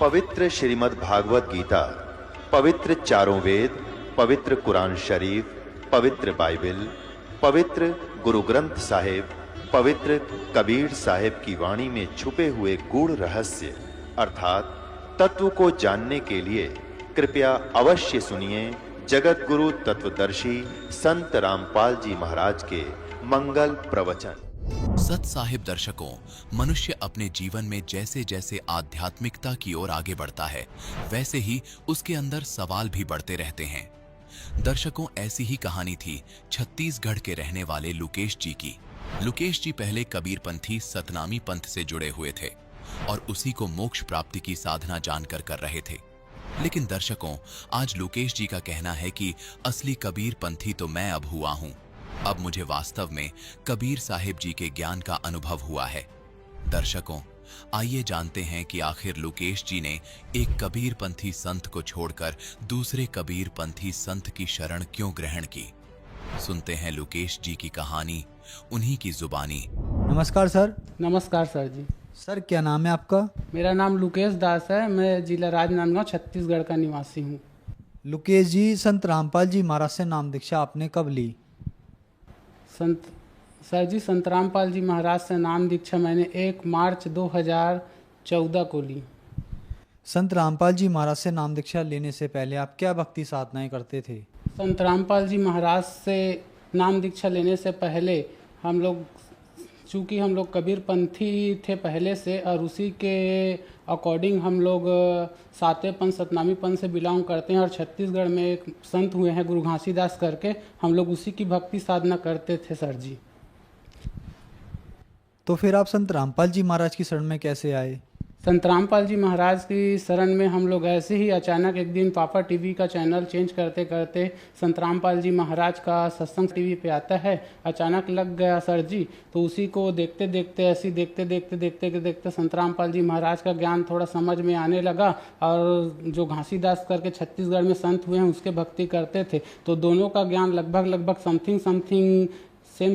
पवित्र श्रीमद् भागवत गीता, पवित्र चारों वेद, पवित्र कुरान शरीफ, पवित्र बाइबल, पवित्र गुरु ग्रंथ साहिब, पवित्र कबीर साहिब की वाणी में छुपे हुए गूढ़ रहस्य अर्थात तत्व को जानने के लिए कृपया अवश्य सुनिए जगत गुरु तत्वदर्शी संत रामपाल जी महाराज के मंगल प्रवचन। सत साहिब दर्शकों, मनुष्य अपने जीवन में जैसे जैसे आध्यात्मिकता की ओर आगे बढ़ता है, वैसे ही उसके अंदर सवाल भी बढ़ते रहते हैं। दर्शकों, ऐसी ही कहानी थी छत्तीसगढ़ के रहने वाले लुकेश जी की। लुकेश जी पहले कबीरपंथी सतनामी पंथ से जुड़े हुए थे और उसी को मोक्ष प्राप्ति की साधना जानकर कर रहे थे। लेकिन दर्शकों, आज लुकेश जी का कहना है कि असली कबीरपंथी तो मैं अब हुआ हूं। अब मुझे वास्तव में कबीर साहिब जी के ज्ञान का अनुभव हुआ है। दर्शकों, आइए जानते हैं कि आखिर लुकेश जी ने एक कबीरपंथी संत को छोड़कर दूसरे कबीरपंथी संत की शरण क्यों ग्रहण की। सुनते हैं लुकेश जी की कहानी, उन्हीं की जुबानी। नमस्कार सर। नमस्कार सर जी। सर, क्या नाम है आपका? मेरा नाम लुकेश दास है। मैं जिला राजनांदगांव छत्तीसगढ़ का निवासी हूँ। लुकेश जी, संत रामपाल जी महाराज से नाम दीक्षा आपने कब ली? संत रामपाल जी महाराज से नाम दीक्षा मैंने 1 मार्च 2014 को ली। संत रामपाल जी महाराज से नाम दीक्षा लेने से पहले आप क्या भक्ति साधनाएं करते थे? संत रामपाल जी महाराज से नाम दीक्षा लेने से पहले चूँकि हम लोग कबीरपंथी थे पहले से, और उसी के अकॉर्डिंग हम लोग सातवें पंथ सतनामी पंथ से बिलोंग करते हैं। और छत्तीसगढ़ में एक संत हुए हैं गुरु घासीदास करके, हम लोग उसी की भक्ति साधना करते थे सर जी। तो फिर आप संत रामपाल जी महाराज की शरण में कैसे आए? संत रामपाल जी महाराज की शरण में हम लोग ऐसे ही अचानक एक दिन पापा टीवी का चैनल चेंज करते करते संत रामपाल जी महाराज का सत्संग टीवी पे आता है, अचानक लग गया सर जी। तो उसी को देखते देखते ऐसे देखते संत रामपाल जी महाराज का ज्ञान थोड़ा समझ में आने लगा। और जो घासीदास करके छत्तीसगढ़ में संत हुए हैं उसके भक्ति करते थे, तो दोनों का ज्ञान लगभग समथिंग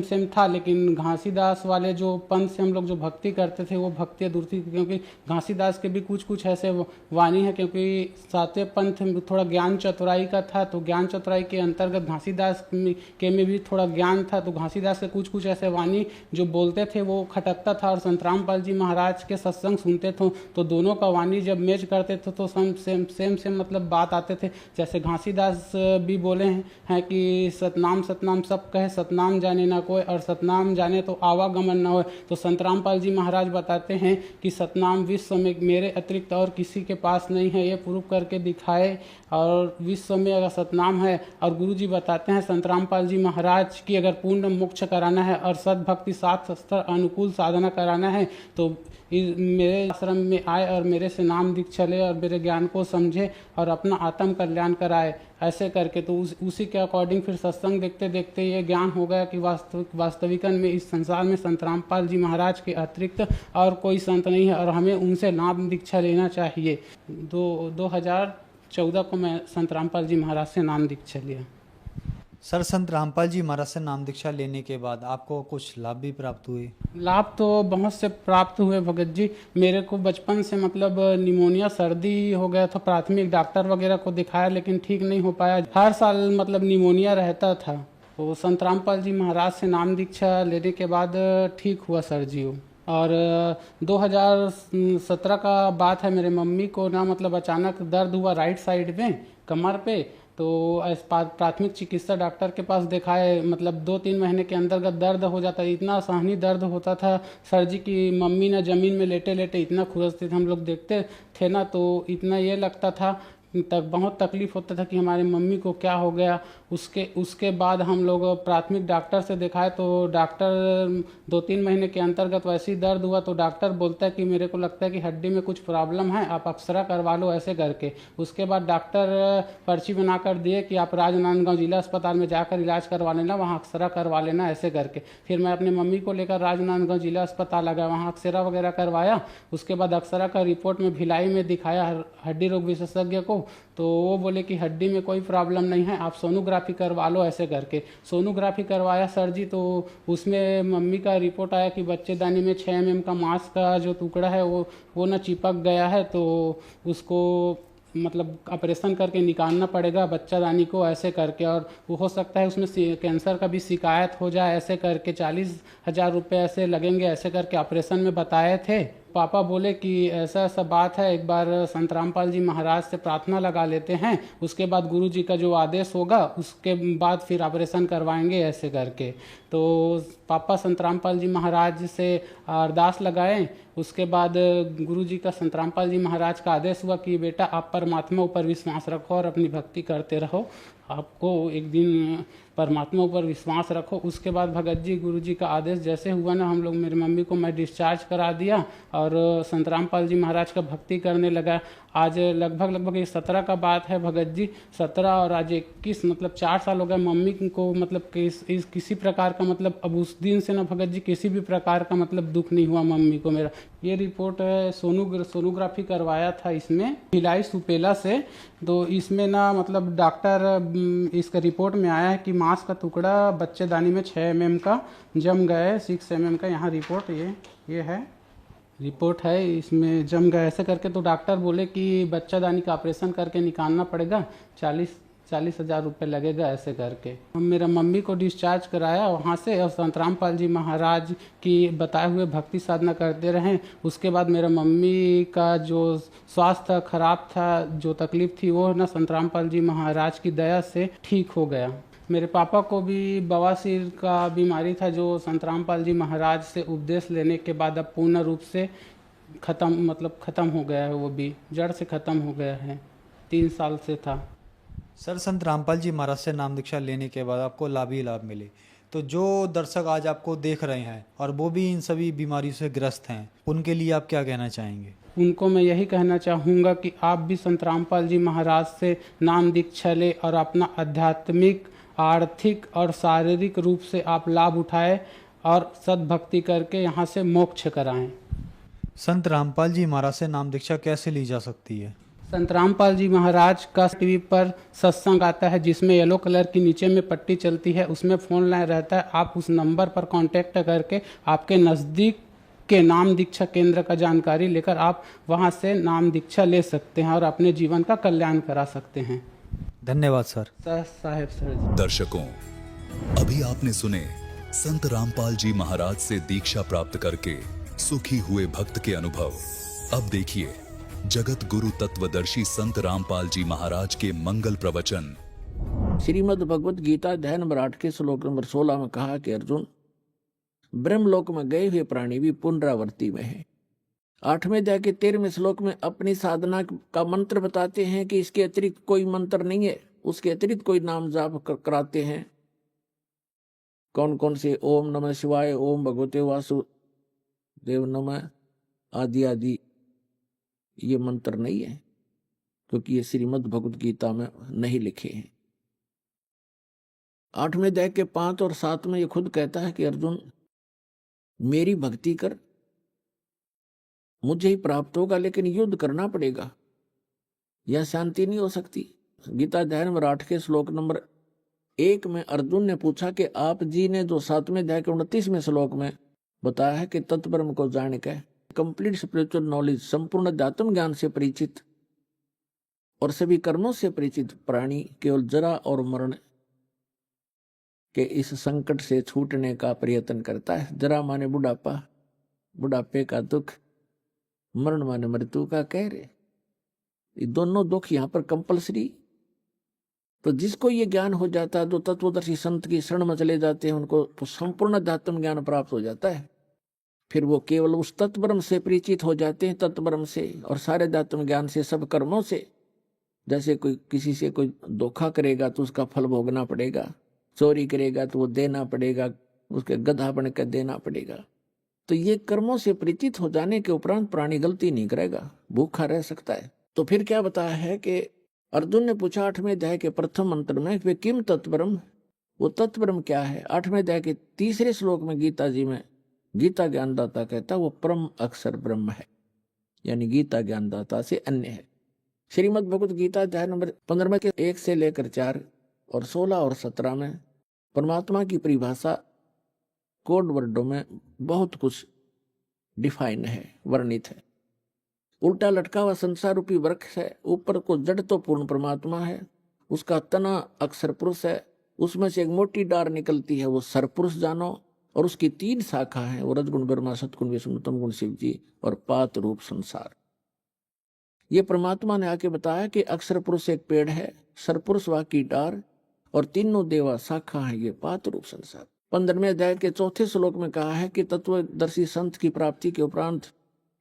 सेम था। लेकिन घासीदास वाले जो पंथ से हम लोग जो भक्ति करते थे वो भक्ति अधूरी थी, क्योंकि घासीदास के भी कुछ ऐसे वाणी है, क्योंकि सातवें पंथ में थोड़ा ज्ञान चतुराई का था, तो ज्ञान चतुराई के अंतर्गत घासीदास के में भी थोड़ा ज्ञान था। तो घासीदास के कुछ ऐसे वाणी जो बोलते थे वो खटकता था, और संत रामपाल जी महाराज के सत्संग सुनते थे तो दोनों का वाणी जब मैच करते थे तो सेम मतलब बात आते थे। जैसे घासीदास भी बोले हैं कि सतनाम सब कहे, सतनाम जाने ना कोई, और सतनाम जाने तो आवागमन न हो। तो संत रामपाल जी महाराज बताते हैं कि सतनाम विश्व में मेरे अतिरिक्त और किसी के पास नहीं है, ये प्रूव करके दिखाए। और विश्व में अगर सतनाम है, और गुरु जी बताते हैं संत रामपाल जी महाराज की अगर पूर्ण मोक्ष कराना है और सद्भक्ति शास्त्र अनुकूल साधना कराना है तो मेरे आश्रम में आए और मेरे से नाम दीक्षा ले और मेरे ज्ञान को समझे और अपना आत्म कल्याण कराए। ऐसे करके तो उसी के अकॉर्डिंग फिर सत्संग देखते देखते ये ज्ञान हो गया कि वास्तविकन में इस संसार में संत रामपाल जी महाराज के अतिरिक्त और कोई संत नहीं है, और हमें उनसे नाम दीक्षा लेना चाहिए। 2014 को मैं संत रामपाल जी महाराज से नाम दीक्षा लिया। सर, संत रामपाल जी महाराज से नाम दीक्षा लेने के बाद आपको कुछ लाभ भी प्राप्त हुए? लाभ तो बहुत से प्राप्त हुए भगत जी। मेरे को बचपन से मतलब निमोनिया सर्दी हो गया था, प्राथमिक डॉक्टर वगैरह को दिखाया लेकिन ठीक नहीं हो पाया। हर साल मतलब निमोनिया रहता था, तो संत रामपाल जी महाराज से नाम दीक्षा लेने के बाद ठीक हुआ सर जी। और 2017 का बात है, मेरे मम्मी को ना मतलब अचानक दर्द हुआ राइट साइड में कमर पे। तो प्राथमिक चिकित्सा डॉक्टर के पास दिखाए, मतलब 2-3 महीने के अंतर्गत दर्द हो जाता है। इतना सहनी दर्द होता था सर जी की मम्मी ना ज़मीन में लेटे लेटे इतना खुरसते थे, हम लोग देखते थे ना, तो इतना ये लगता था तक बहुत तकलीफ होता था कि हमारे मम्मी को क्या हो गया। उसके बाद हम लोग प्राथमिक डॉक्टर से दिखाए, तो डॉक्टर 2-3 महीने के अंतर्गत वैसे ही दर्द हुआ, तो डॉक्टर बोलता है कि मेरे को लगता है कि हड्डी में कुछ प्रॉब्लम है, आप एक्सरा करवा लो ऐसे करके। उसके बाद डॉक्टर पर्ची बना कर दिए कि आप राजनांदगांव जिला अस्पताल में जाकर इलाज करवा लेना, वहाँ एक्सरा करवा लेना ऐसे करके। फिर मैं अपने मम्मी को लेकर राजनांदगांव जिला अस्पताल आ गया, वहाँ एक्सरा वगैरह करवाया। उसके बाद एक्सरा का रिपोर्ट में भिलाई में दिखाया हड्डी रोग विशेषज्ञ को, तो वो बोले कि हड्डी में कोई प्रॉब्लम नहीं है, आप सोनोग्राफी करवा लो ऐसे करके। सोनोग्राफी करवाया सर जी, तो उसमें मम्मी का रिपोर्ट आया कि बच्चेदानी में 6 mm का मांस का जो टुकड़ा है वो ना चिपक गया है, तो उसको मतलब ऑपरेशन करके निकालना पड़ेगा बच्चादानी को ऐसे करके, और वो हो सकता है उसमें कैंसर का भी शिकायत हो जाए ऐसे करके, 40,000 रुपये ऐसे लगेंगे ऐसे करके ऑपरेशन में बताए थे। पापा बोले कि ऐसा ऐसा बात है, एक बार संत रामपाल जी महाराज से प्रार्थना लगा लेते हैं, उसके बाद गुरु जी का जो आदेश होगा उसके बाद फिर ऑपरेशन करवाएंगे ऐसे करके। तो पापा संत रामपाल जी महाराज से अरदास लगाए, उसके बाद गुरु जी का संत रामपाल जी महाराज का आदेश हुआ कि बेटा आप परमात्मा ऊपर विश्वास रखो और अपनी भक्ति करते रहो, आपको एक दिन परमात्मा ऊपर विश्वास रखो। उसके बाद भगत जी गुरु जी का आदेश जैसे हुआ ना, हम लोग मेरी मम्मी को मैं डिस्चार्ज करा दिया और संत रामपाल जी महाराज का भक्ति करने लगा। आज लगभग ये 17 का बात है भगत जी, 17 और आज 21, मतलब 4 साल हो गए मम्मी को, मतलब किसी प्रकार का, मतलब अब उस दिन से ना भगत जी किसी भी प्रकार का मतलब दुख नहीं हुआ मम्मी को मेरा। ये रिपोर्ट है, सोनोग्राफी करवाया था इसमें भिलाई सुपेला से, तो इसमें ना मतलब डॉक्टर इसका रिपोर्ट में आया है कि मांस का टुकड़ा बच्चेदानी में 6 mm का जम गए, 6 mm का। यहाँ रिपोर्ट ये है, रिपोर्ट है, इसमें जम गया ऐसे करके। तो डॉक्टर बोले कि बच्चादानी का ऑपरेशन करके निकालना पड़ेगा, 40,000 रुपये लगेगा ऐसे करके। हम मेरा मम्मी को डिस्चार्ज कराया वहाँ से, और संत रामपाल जी महाराज की बताए हुए भक्ति साधना करते रहें। उसके बाद मेरा मम्मी का जो स्वास्थ्य खराब था, जो तकलीफ थी, वो ना संत रामपाल जी महाराज की दया से ठीक हो गया। मेरे पापा को भी बवासीर का बीमारी था, जो संत रामपाल जी महाराज से उपदेश लेने के बाद अब पूर्ण रूप से खत्म हो गया है, वो भी जड़ से खत्म हो गया है, 3 साल से था। सर, संत रामपाल जी महाराज से नाम दीक्षा लेने के बाद आपको लाभ ही लाभ मिले, तो जो दर्शक आज आपको देख रहे हैं और वो भी इन सभी बीमारियों से ग्रस्त हैं, उनके लिए आप क्या कहना चाहेंगे? उनको मैं यही कहना चाहूँगा कि आप भी संत रामपाल जी महाराज से नाम दीक्षा ले और अपना आध्यात्मिक, आर्थिक और शारीरिक रूप से आप लाभ उठाएं और सद्भक्ति करके यहाँ से मोक्ष कराएं। संत रामपाल जी महाराज से नाम दीक्षा कैसे ली जा सकती है? संत रामपाल जी महाराज का टीवी पर सत्संग आता है, जिसमें येलो कलर की नीचे में पट्टी चलती है, उसमें फ़ोन लाइन रहता है। आप उस नंबर पर कांटेक्ट करके आपके नज़दीक के नाम दीक्षा केंद्र का जानकारी लेकर आप वहां से नाम दीक्षा ले सकते हैं और अपने जीवन का कल्याण करा सकते हैं। धन्यवाद सर। साहेब सर। दर्शकों, अभी आपने सुने संत रामपाल जी महाराज से दीक्षा प्राप्त करके सुखी हुए भक्त के अनुभव। अब देखिए जगत गुरु तत्वदर्शी संत रामपाल जी महाराज के मंगल प्रवचन। श्रीमद् भगवत गीता अध्याय नंबर 8 के श्लोक नंबर 16 में कहा कि अर्जुन, ब्रह्मलोक में गए हुए प्राणी भी पुनरावृत्ति में है। 8वें अध्याय के 13वें श्लोक में अपनी साधना का मंत्र बताते हैं कि इसके अतिरिक्त कोई मंत्र नहीं है, उसके अतिरिक्त कोई नाम जाप कराते हैं। कौन कौन से? ओम नमः शिवाय, ओम भगवते वासुदेव नमः आदि आदि ये मंत्र नहीं है, क्योंकि ये श्रीमद् भगवत गीता में नहीं लिखे हैं। 8वें अध्याय के 5 और 7 में ये खुद कहता है कि अर्जुन, मेरी भक्ति कर, मुझे ही प्राप्त होगा, लेकिन युद्ध करना पड़ेगा, यह शांति नहीं हो सकती। गीता अध्याय नंबर 8 के श्लोक नंबर 1 में अर्जुन ने पूछा कि आप जी ने जो 7वें अध्याय के 29वें श्लोक में बताया है कि तत्ब्रह्म को जान के कंप्लीट स्पिरिचुअल नॉलेज, संपूर्ण अध्यात्म ज्ञान से परिचित और सभी कर्मों से परिचित प्राणी केवल जरा और मरण के इस संकट से छूटने का प्रयत्न करता है। जरा माने बुढ़ापा, बुढ़ापे का दुख, मरण माने मृत्यु का कहर। ये दोनों दुख यहाँ पर कंपलसरी। तो जिसको ये ज्ञान हो जाता है, जो तत्वदर्शी संत की शरण में चले जाते हैं, उनको तो संपूर्ण अध्यात्म ज्ञान प्राप्त हो जाता है। फिर वो केवल उस तत्ब्रह्म से परिचित हो जाते हैं, तत्ब्रह्म से और सारे अध्यात्म ज्ञान से, सब कर्मों से। जैसे कोई किसी से कोई धोखा करेगा तो उसका फल भोगना पड़ेगा, चोरी करेगा तो वो देना पड़ेगा, उसके गधा बन कर देना पड़ेगा। तो ये कर्मों से परिचित हो जाने के उपरांत प्राणी गलती नहीं करेगा, भूखा रह सकता है। तो फिर क्या बताया है कि अर्जुन ने पूछा 8वें अध्याय के प्रथम मंत्र में, वे किम तत्ब्रह्म, वो तत्ब्रह्म क्या है? 8वें अध्याय के 3रे श्लोक में गीता जी में गीता ज्ञानदाता कहता वो परम अक्षर ब्रह्म है, यानी गीता ज्ञानदाता से अन्य है। श्रीमद् भगवत गीता अध्याय नंबर 15 के 1 से लेकर 4 और 16 और 17 में परमात्मा की परिभाषा कोड वर्डों में बहुत कुछ डिफाइन है, वर्णित है। उल्टा लटका हुआ संसार रूपी वृक्ष है, ऊपर को जड़ तो पूर्ण परमात्मा है, उसका तना अक्षर पुरुष है, उसमें से एक मोटी डार निकलती है, वो सरपुरुष जानो, और उसकी 3 शाखा है, वो रजगुण ब्रह्मा, सतगुण विष्णु, तमगुण शिव जी और पात रूप संसार। ये परमात्मा ने आके बताया कि अक्षर पुरुष एक पेड़ है, सरपुरुष वा की डार और तीनों देवा शाखा है, ये पात रूप संसार। 15वें अध्याय के 4थे श्लोक में कहा है कि तत्वदर्शी संत की प्राप्ति के उपरांत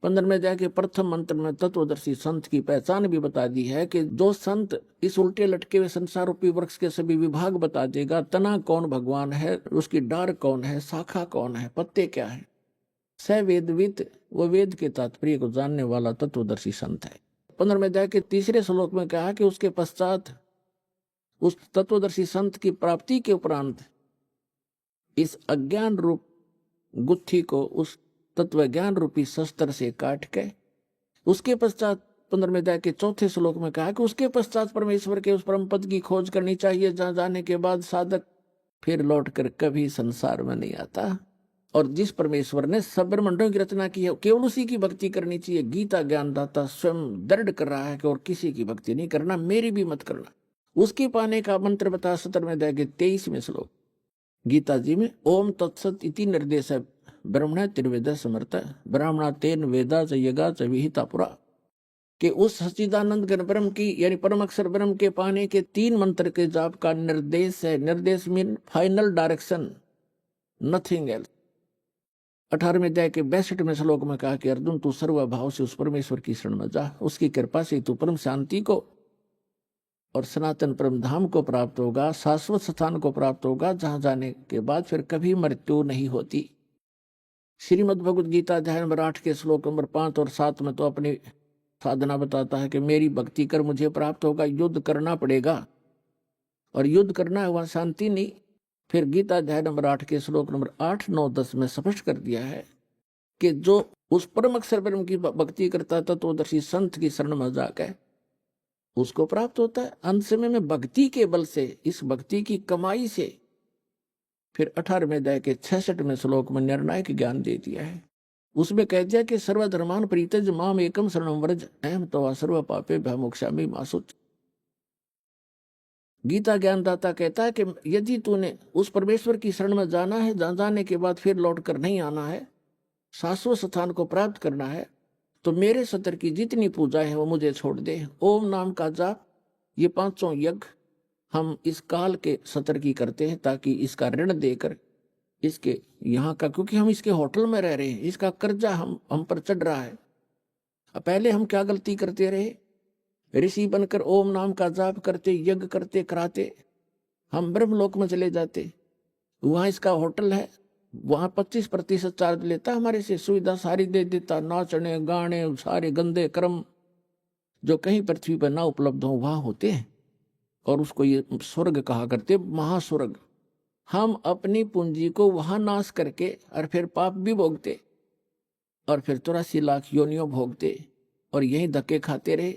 15वें अध्याय के प्रथम मंत्र में तत्वदर्शी संत की पहचान भी बता दी है कि जो संत इस उल्टे लटके हुए संसार रूपी वृक्ष के सभी विभाग बता देगा, तना कौन भगवान है, उसकी डार कौन है, शाखा कौन है, पत्ते क्या है, स वेदविद, वो वेद के तात्पर्य को जानने वाला तत्वदर्शी संत है। 15वें अध्याय के 3रे श्लोक में कहा कि उसके पश्चात उस तत्वदर्शी संत की प्राप्ति के उपरांत इस अज्ञान रूप गुत्थी को उस तत्व ज्ञान रूपी शस्त्र से काट के, उसके पश्चात 15वें अध्याय के 4थे श्लोक में कहा कि उसके पश्चात परमेश्वर के उस परम पद की खोज करनी चाहिए, जहां जाने के बाद साधक फिर लौट कर कभी संसार में नहीं आता। और जिस परमेश्वर ने सब ब्रह्मांडों की रचना की है, केवल उसी की भक्ति करनी चाहिए। गीता ज्ञानदाता स्वयं दृढ़ कर रहा है कि और किसी की भक्ति नहीं करना, मेरी भी मत करना। उसके पाने का मंत्र बता 17वें अध्याय के 23वें श्लोक गीता जी में, ओम तत्सत इति निर्देश ब्रह्मण त्रिवेद समर्थ ब्राह्मणा तेन वेदा च यगा च विहिता पुरा, कि उस सच्चिदानंद घन ब्रह्म की यानी परम अक्षर ब्रह्म के पाने के 3 मंत्र के जाप का निर्देश है। निर्देश mean final direction, nothing else. 18वें अध्याय के 62वें श्लोक में कहा कि अर्जुन तू सर्वभाव से उस परमेश्वर की शरण में जा, उसकी कृपा से तू परम शांति को और सनातन परम धाम को प्राप्त होगा, शाश्वत स्थान को प्राप्त होगा, जहां जाने के बाद फिर कभी मृत्यु नहीं होती। श्रीमद् भगवद गीता अध्याय नंबर 8 के श्लोक नंबर 5 और 7 में तो अपनी साधना बताता है कि मेरी भक्ति कर मुझे प्राप्त होगा, युद्ध करना पड़ेगा, और युद्ध करना है, वहां शांति नहीं। फिर गीता अध्याय नंबर 8 के श्लोक नंबर 8, 9, 10 में स्पष्ट कर दिया है कि जो उस परम अक्षर ब्रह्म की भक्ति करता था तो दर्शी संत की शरण में जाकर उसको प्राप्त होता है। अंत समय में भक्ति के बल से, इस भक्ति की कमाई से फिर 18वें अध्याय के 66वें श्लोक में निर्णायक ज्ञान दे दिया है। उसमें कह दिया कि सर्वधर्मान प्रीतज माम एकम शरणं व्रज अहम तवा सर्व पापे भयमोक्षामि मा शुच। गीता ज्ञानदाता कहता है कि यदि तूने उस परमेश्वर की शरण में जाना है, जहां जाने के बाद फिर लौट कर नहीं आना है, शाश्वत स्थान को प्राप्त करना है, तो मेरे सत्र की जितनी पूजाएं हैं वो मुझे छोड़ दे। ओम नाम का जाप, ये 500 यज्ञ हम इस काल के सत्र की करते हैं ताकि इसका ऋण देकर इसके यहाँ का, क्योंकि हम इसके होटल में रह रहे हैं, इसका कर्जा हम पर चढ़ रहा है। पहले हम क्या गलती करते रहे, ऋषि बनकर ओम नाम का जाप करते, यज्ञ करते कराते हम ब्रह्मलोक में चले जाते। वहां इसका होटल है, वहां 25% चार्ज लेता, हमारे से सुविधा सारी दे देता, नाचने गाने सारे गंदे कर्म जो कहीं पृथ्वी पर ना उपलब्ध हो वहां होते हैं, और उसको ये स्वर्ग कहा करते, महास्वर्ग। हम अपनी पूंजी को वहां नाश करके और फिर पाप भी भोगते और फिर 83 लाख योनियों भोगते और यही धक्के खाते रहे।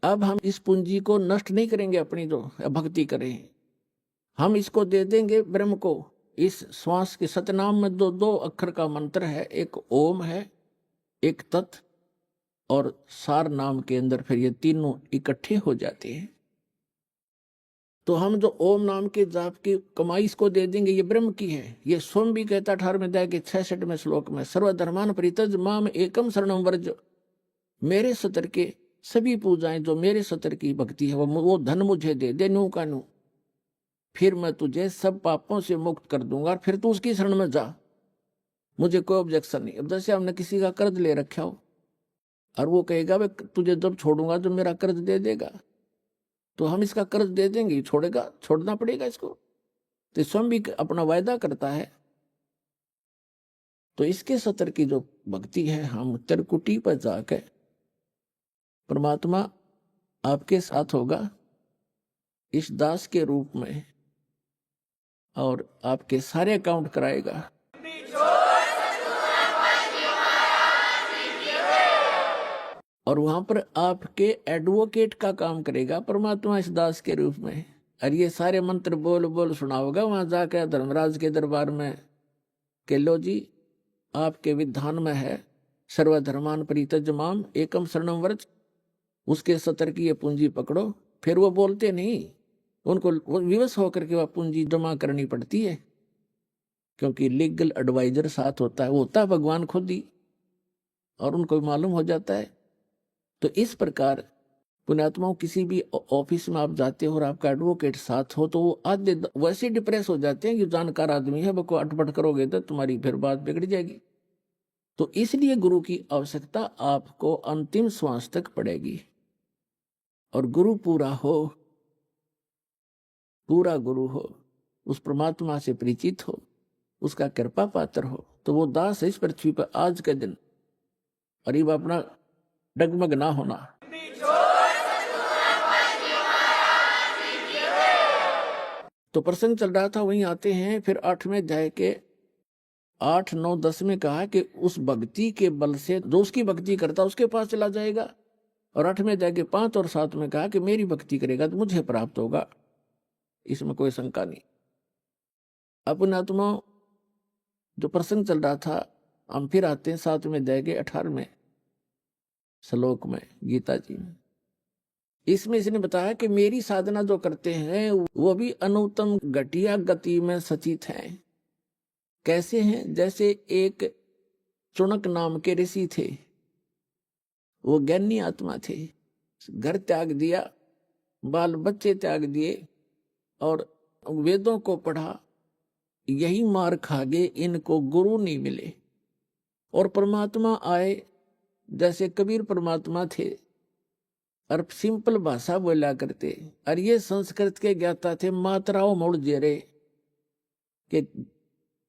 अब हम इस पूंजी को नष्ट नहीं करेंगे, अपनी जो भक्ति करें, हम इसको दे देंगे ब्रह्म को। इस श्वास के सतनाम में 2 अक्षर का मंत्र है, एक ओम है, एक तत्, और सार नाम के अंदर फिर ये तीनों इकट्ठे हो जाते हैं। तो हम जो ओम नाम के जाप की कमाई इसको दे देंगे, ये ब्रह्म की है। ये स्वयं भी कहता 18वें अध्याय के 66वें श्लोक में, सर्वधर्मान परित्यज माम एकम शरणं व्रज, मेरे सत्र के सभी पूजाएं जो मेरे सत्र की भक्ति है वो धन मुझे दे दे, नू का नू, फिर मैं तुझे सब पापों से मुक्त कर दूंगा, फिर तू उसकी शरण में जा, मुझे कोई ऑब्जेक्शन नहीं। अब जैसे हमने किसी का कर्ज ले रखा हो और वो कहेगा वे तुझे जब छोड़ूंगा जो मेरा कर्ज दे देगा, तो हम इसका कर्ज दे देंगे, छोड़ेगा, छोड़ना पड़ेगा इसको। तो स्वयं भी अपना वायदा करता है। तो इसके सत्र की जो भक्ति है, हम त्रिकुटी पर जाकर परमात्मा आपके साथ होगा इस दास के रूप में और आपके सारे अकाउंट कराएगा। और वहां पर आपके एडवोकेट का काम करेगा परमात्मा इस दास के रूप में। और ये सारे मंत्र बोल बोल सुनाओगा वहां जाकर धर्मराज के दरबार में कि लो जी आपके विधान में है सर्वधर्मान परित्यज्यमाम एकम शरणम व्रज, उसके 70 की ये पूंजी पकड़ो। फिर वो बोलते नहीं, उनको विवश होकर के वह पूंजी जमा करनी पड़ती है, क्योंकि लीगल एडवाइजर साथ होता है, वो होता है भगवान खुद ही, और उनको मालूम हो जाता है। तो इस प्रकार पुण्यात्माओं किसी भी ऑफिस में आप जाते हो और आपका एडवोकेट साथ हो तो वो आधे वैसे डिप्रेस हो जाते हैं कि जानकार आदमी है, वो अटपट करोगे तो तुम्हारी फिर बात बिगड़ जाएगी। तो इसलिए गुरु की आवश्यकता आपको अंतिम श्वास तक पड़ेगी। और गुरु पूरा हो, पूरा गुरु हो, उस परमात्मा से परिचित हो, उसका कृपा पात्र हो, तो वो दास है इस पृथ्वी पर आज के दिन। और ये अपना डगमग ना होना। तो प्रसंग चल रहा था, वहीं आते हैं फिर 8वें अध्याय के 8, 9, 10 में कहा कि उस भक्ति के बल से जो उसकी भक्ति करता उसके पास चला जाएगा। और 8वें अध्याय के 5 और 7 में कहा कि मेरी भक्ति करेगा तो मुझे प्राप्त होगा, इसमें कोई शंका नहीं। अपने आत्मा जो प्रसंग चल रहा था, हम फिर आते हैं 7वें अध्याय के 18वें श्लोक में गीता जी में। इसमें इसने बताया कि मेरी साधना जो करते हैं वो भी अनुत्तम घटिया गति में सचित हैं। कैसे हैं? जैसे एक चुनक नाम के ऋषि थे, वो ज्ञानी आत्मा थे, घर त्याग दिया, बाल बच्चे त्याग दिए और वेदों को पढ़ा, यही मार खा गए, इनको गुरु नहीं मिले। और परमात्मा आए, जैसे कबीर परमात्मा थे और सिंपल भाषा बोला करते, और ये संस्कृत के ज्ञाता थे, मात्राओं मोड़ जेरे कि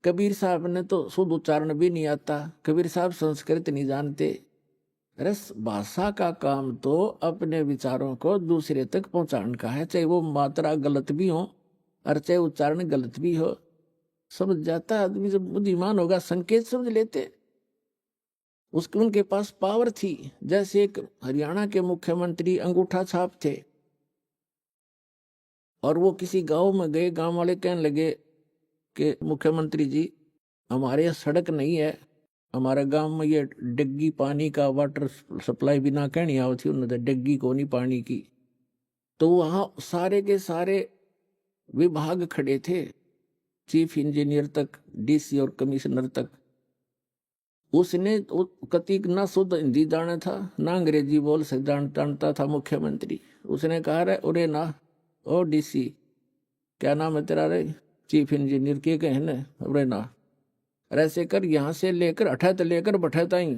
कबीर साहब ने तो शुद्ध उच्चारण भी नहीं आता, कबीर साहब संस्कृत नहीं जानते। रस भाषा का काम तो अपने विचारों को दूसरे तक पहुंचाने का है, चाहे वो मात्रा गलत भी हो और चाहे उच्चारण गलत भी हो। समझ जाता आदमी, जब बुद्धिमान होगा संकेत समझ लेते। उसके उनके पास पावर थी। जैसे एक हरियाणा के मुख्यमंत्री अंगूठा छाप थे, और वो किसी गांव में गए, गांव वाले कहने लगे कि मुख्यमंत्री जी हमारे यहाँ सड़क नहीं है, हमारे गांव में ये डिग्गी पानी का वाटर सप्लाई बिना कहनी आओ थी, उन्होंने डिग्गी को नहीं पानी की। तो वहां सारे के सारे विभाग खड़े थे, चीफ इंजीनियर तक, डीसी और कमिश्नर तक। उसने कति ना शुद्ध हिंदी जाना था ना अंग्रेजी बोल से जानता था मुख्यमंत्री। उसने कहा रे उरे ना ओ डीसी, क्या नाम है तेरा रे? चीफ इंजीनियर के कहने उरे ना, ऐसे कर यहाँ से लेकर अठत लेकर बठत आई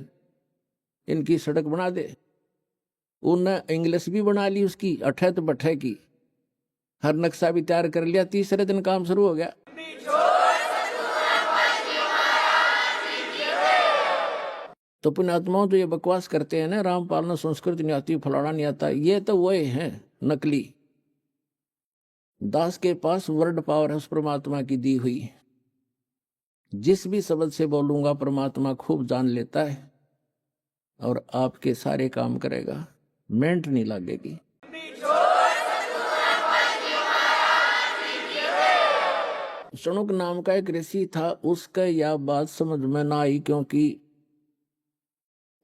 इनकी सड़क बना दे। उन्हें इंग्लिश भी बना ली उसकी, अठत बठे की, हर नक्शा भी तैयार कर लिया। तीसरे दिन काम शुरू हो गया। तो पुण्यात्माओं तो ये बकवास करते हैं ना, रामपाल ने संस्कृत नहीं आती, फलाना नहीं आता, ये तो वही हैं नकली। दास के पास वर्ड पावर है उस परमात्मा की दी हुई। जिस भी शब्द से बोलूंगा परमात्मा खूब जान लेता है और आपके सारे काम करेगा, मेंट नहीं लगेगी। शनुक नाम का एक ऋषि था, उसका यह बात समझ में ना आई, क्योंकि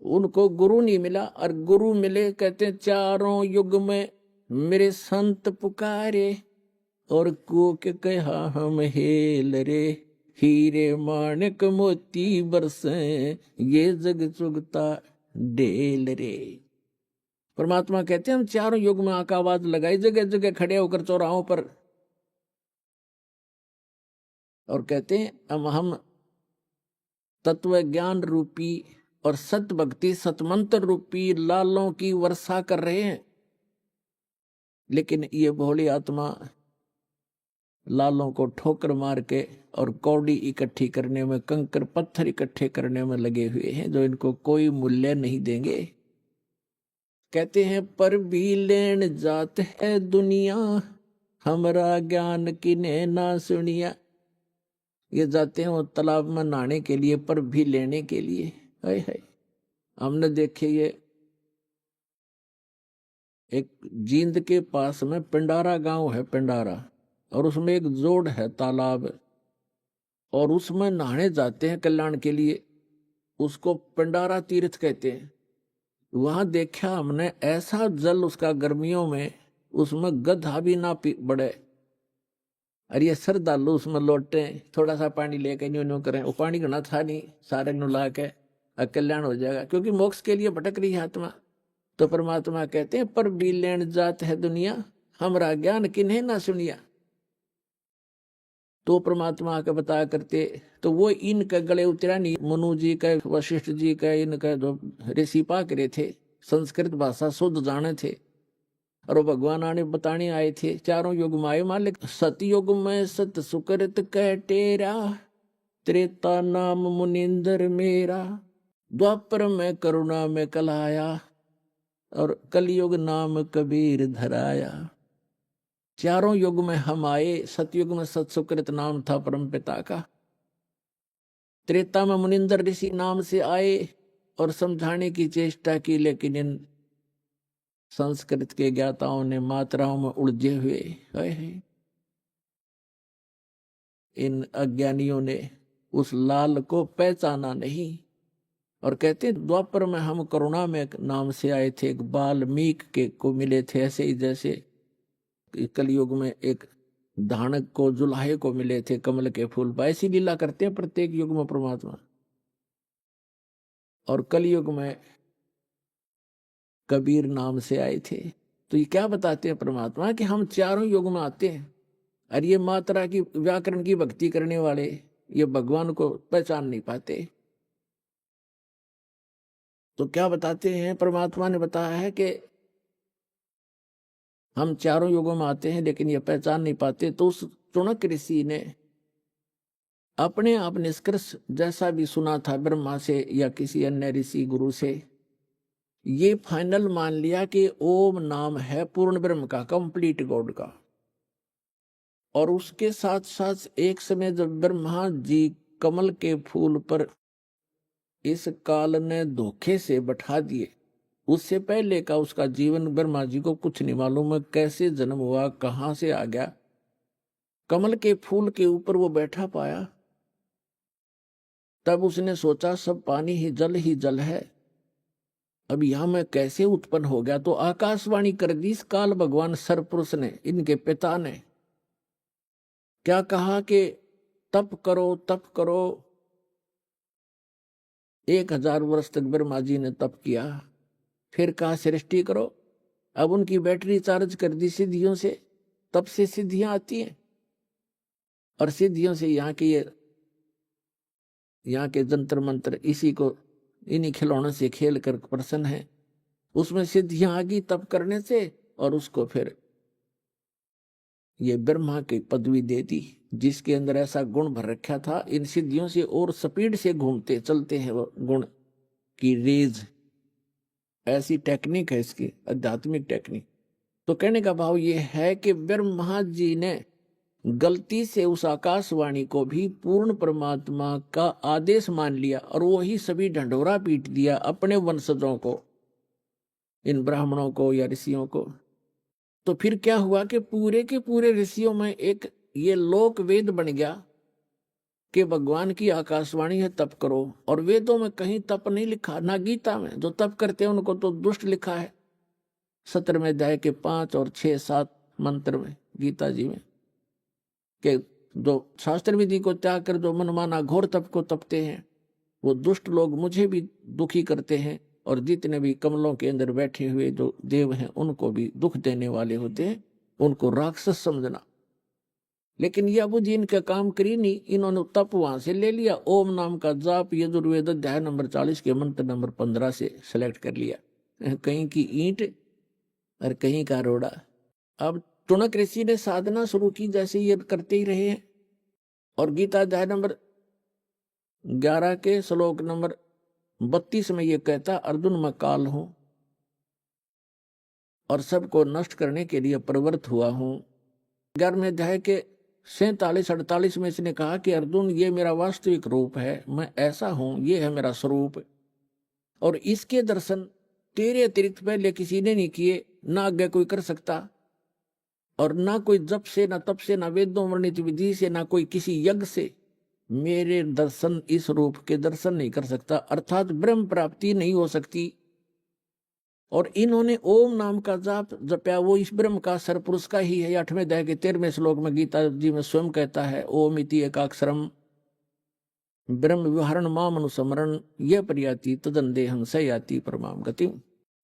उनको गुरु नहीं मिला। और गुरु मिले, कहते हैं चारों युग में मेरे संत पुकारे, और को के कहा हम हेल रे, हीरे माणिक मोती बरसे, ये जग चुगता डेल रे। परमात्मा कहते हैं हम चारों युग में आका आवाज लगाई, जगह जगह खड़े होकर चौराहों पर, और कहते हैं हम तत्व ज्ञान रूपी और सत भक्ति सतमंत्र रूपी लालों की वर्षा कर रहे हैं। लेकिन ये भोली आत्मा लालों को ठोकर मार के और कौड़ी इकट्ठी करने में, कंकर पत्थर इकट्ठे करने में लगे हुए हैं, जो इनको कोई मूल्य नहीं देंगे। कहते हैं पर भी लेन जात है दुनिया, हमरा ज्ञान किने ना सुनिया। ये जाते हैं वो तालाब में नहाने के लिए, पर भी लेने के लिए। हाय हाय, हमने देखे ये एक जींद के पास में पिंडारा गांव है, पिंडारा, और उसमें एक जोड़ है, तालाब, और उसमें नहाने जाते हैं कल्याण के लिए, उसको पिंडारा तीर्थ कहते हैं। वहां देखा हमने ऐसा जल उसका गर्मियों में, उसमें गधा भी ना बढ़े। अरे ये श्रद्धालु उसमें लौटे, थोड़ा सा पानी लेके न्यू न्यू करें, वो पानी घना था नहीं, सारे नु ला के कल्याण हो जाएगा, क्योंकि मोक्ष के लिए भटक रही है आत्मा। तो परमात्मा कहते हैं पर भी लेन जात है दुनिया, हमरा ज्ञान किन्हें ना सुनिया। तो परमात्मा आके बताया करते, तो वो इनके गले उतरा नहीं। मनु जी का, वशिष्ठ जी का, इनका जो ऋषि पाक रहे थे, संस्कृत भाषा शुद्ध जाने थे, और वो भगवान आने बताने आए थे। चारों युग में आए मालिक। सतयुग में सत सुकृत कह टेरा, त्रेता नाम मुनिंदर मेरा, द्वापर में करुणा में कलाया, और कलयुग नाम कबीर धराया। चारों युग में हम आए। सतयुग में सत सुकृत नाम था परम पिता का, त्रेता में मुनिंदर ऋषि नाम से आए और समझाने की चेष्टा की, लेकिन इन संस्कृत के ज्ञाताओं ने मात्राओं में उलझे हुए इन अज्ञानियों ने उस लाल को पहचाना नहीं, और कहते द्वापर में हम करुणा में नाम से आए थे, एक बाल्मीक के को मिले थे, ऐसे ही जैसे कलयुग में एक धानक को, जुलाहे को मिले थे कमल के फूल पर। ऐसी लीला करते हैं प्रत्येक युग में परमात्मा। और कलयुग में कबीर नाम से आए थे। तो ये क्या बताते हैं परमात्मा कि हम चारों युग में आते हैं, और ये मात्रा की व्याकरण की भक्ति करने वाले ये भगवान को पहचान नहीं पाते। तो क्या बताते हैं परमात्मा ने बताया है कि हम चारों युगों में आते हैं, लेकिन ये पहचान नहीं पाते। तो उस चुनक ऋषि ने अपने आप निष्कर्ष जैसा भी सुना था ब्रह्मा से या किसी अन्य ऋषि गुरु से, ये फाइनल मान लिया कि ओम नाम है पूर्ण ब्रह्म का, कंप्लीट गॉड का। और उसके साथ साथ एक समय जब ब्रह्मा जी कमल के फूल पर इस काल ने धोखे से बैठा दिए, उससे पहले का उसका जीवन ब्रह्मा जी को कुछ नहीं मालूम है, कैसे जन्म हुआ, कहां से आ गया। कमल के फूल के ऊपर वो बैठा पाया, तब उसने सोचा सब पानी ही जल है, अब यहां मैं कैसे उत्पन्न हो गया। तो आकाशवाणी कर दी इस काल भगवान सरपुरुष ने, इनके पिता ने क्या कहा कि तप करो तप करो। 1000 वर्ष तक ब्रह्मा जी ने तप किया, फिर कहा सृष्टि करो। अब उनकी बैटरी चार्ज कर दी सिद्धियों से, तब से सिद्धियां आती हैं, और सिद्धियों से यहाँ के जंतर मंत्र इसी को, इन्हीं खिलौनों से खेल कर प्रसन्न है। उसमें सिद्धियां आ गई तप करने से, और उसको फिर ये ब्रह्मा की पदवी दे दी, जिसके अंदर ऐसा गुण भर रखा था। इन सिद्धियों से और स्पीड से घूमते चलते हैं वो गुण की रेज। ऐसी टेक्निक है इसकी, आध्यात्मिक टेक्निक। तो कहने का भाव ये है कि ब्रह्मा जी ने गलती से उस आकाशवाणी को भी पूर्ण परमात्मा का आदेश मान लिया, और वही सभी ढंढोरा पीट दिया अपने वंशजों को, इन ब्राह्मणों को या ऋषियों को। तो फिर क्या हुआ कि पूरे के पूरे ऋषियों में एक ये लोक वेद बन गया कि भगवान की आकाशवाणी है तप करो। और वेदों में कहीं तप नहीं लिखा, ना गीता में। जो तप करते हैं उनको तो दुष्ट लिखा है 17वें अध्याय के 5 और 6, 7 मंत्र में गीता जी में, कि जो शास्त्र विधि को त्याग कर जो मनमाना घोर तप को तपते हैं, वो दुष्ट लोग मुझे भी दुखी करते हैं, और जितने भी कमलों के अंदर बैठे हुए जो देव हैं उनको भी दुख देने वाले होते हैं, उनको राक्षस समझना। लेकिन यह बुद्धि इनका काम करी नहीं, इन्होंने तप वहां से ले लिया। ओम नाम का जाप यजुर्वेद अध्याय नंबर 40 के मंत्र नंबर 15 से सेलेक्ट कर लिया, कहीं की ईंट और कहीं का रोड़ा। अब टुनक ऋषि ने साधना शुरू की, जैसे ये करते ही रहे हैं। और गीता अध्याय नंबर 11 के श्लोक नंबर 32 में ये कहता, अर्जुन मैं काल हूं और सबको नष्ट करने के लिए प्रवृत्त हुआ हूं। 11वें अध्याय के 47-48 में इसने कहा कि अर्जुन ये मेरा वास्तविक रूप है, मैं ऐसा हूं, ये है मेरा स्वरूप। और इसके दर्शन तेरे अतिरिक्त पहले किसी ने नहीं किए, ना आगे कोई कर सकता, और ना कोई जप से, ना तप से, ना वेदों वर्णित विधि से, ना कोई किसी यज्ञ से मेरे दर्शन, इस रूप के दर्शन नहीं कर सकता, अर्थात ब्रह्म प्राप्ति नहीं हो सकती। और इन्होंने ओम नाम का जाप जपया, वो इस ब्रह्म का सरपुरुष का ही है। 8वें अध्याय के 13वें श्लोक में गीता जी में स्वयं कहता है, ओम इति एकाक्षरम ब्रह्म विहरण माम अनुस्मरण ये प्रयाति तदंदेहं स याति परमाम गतिम।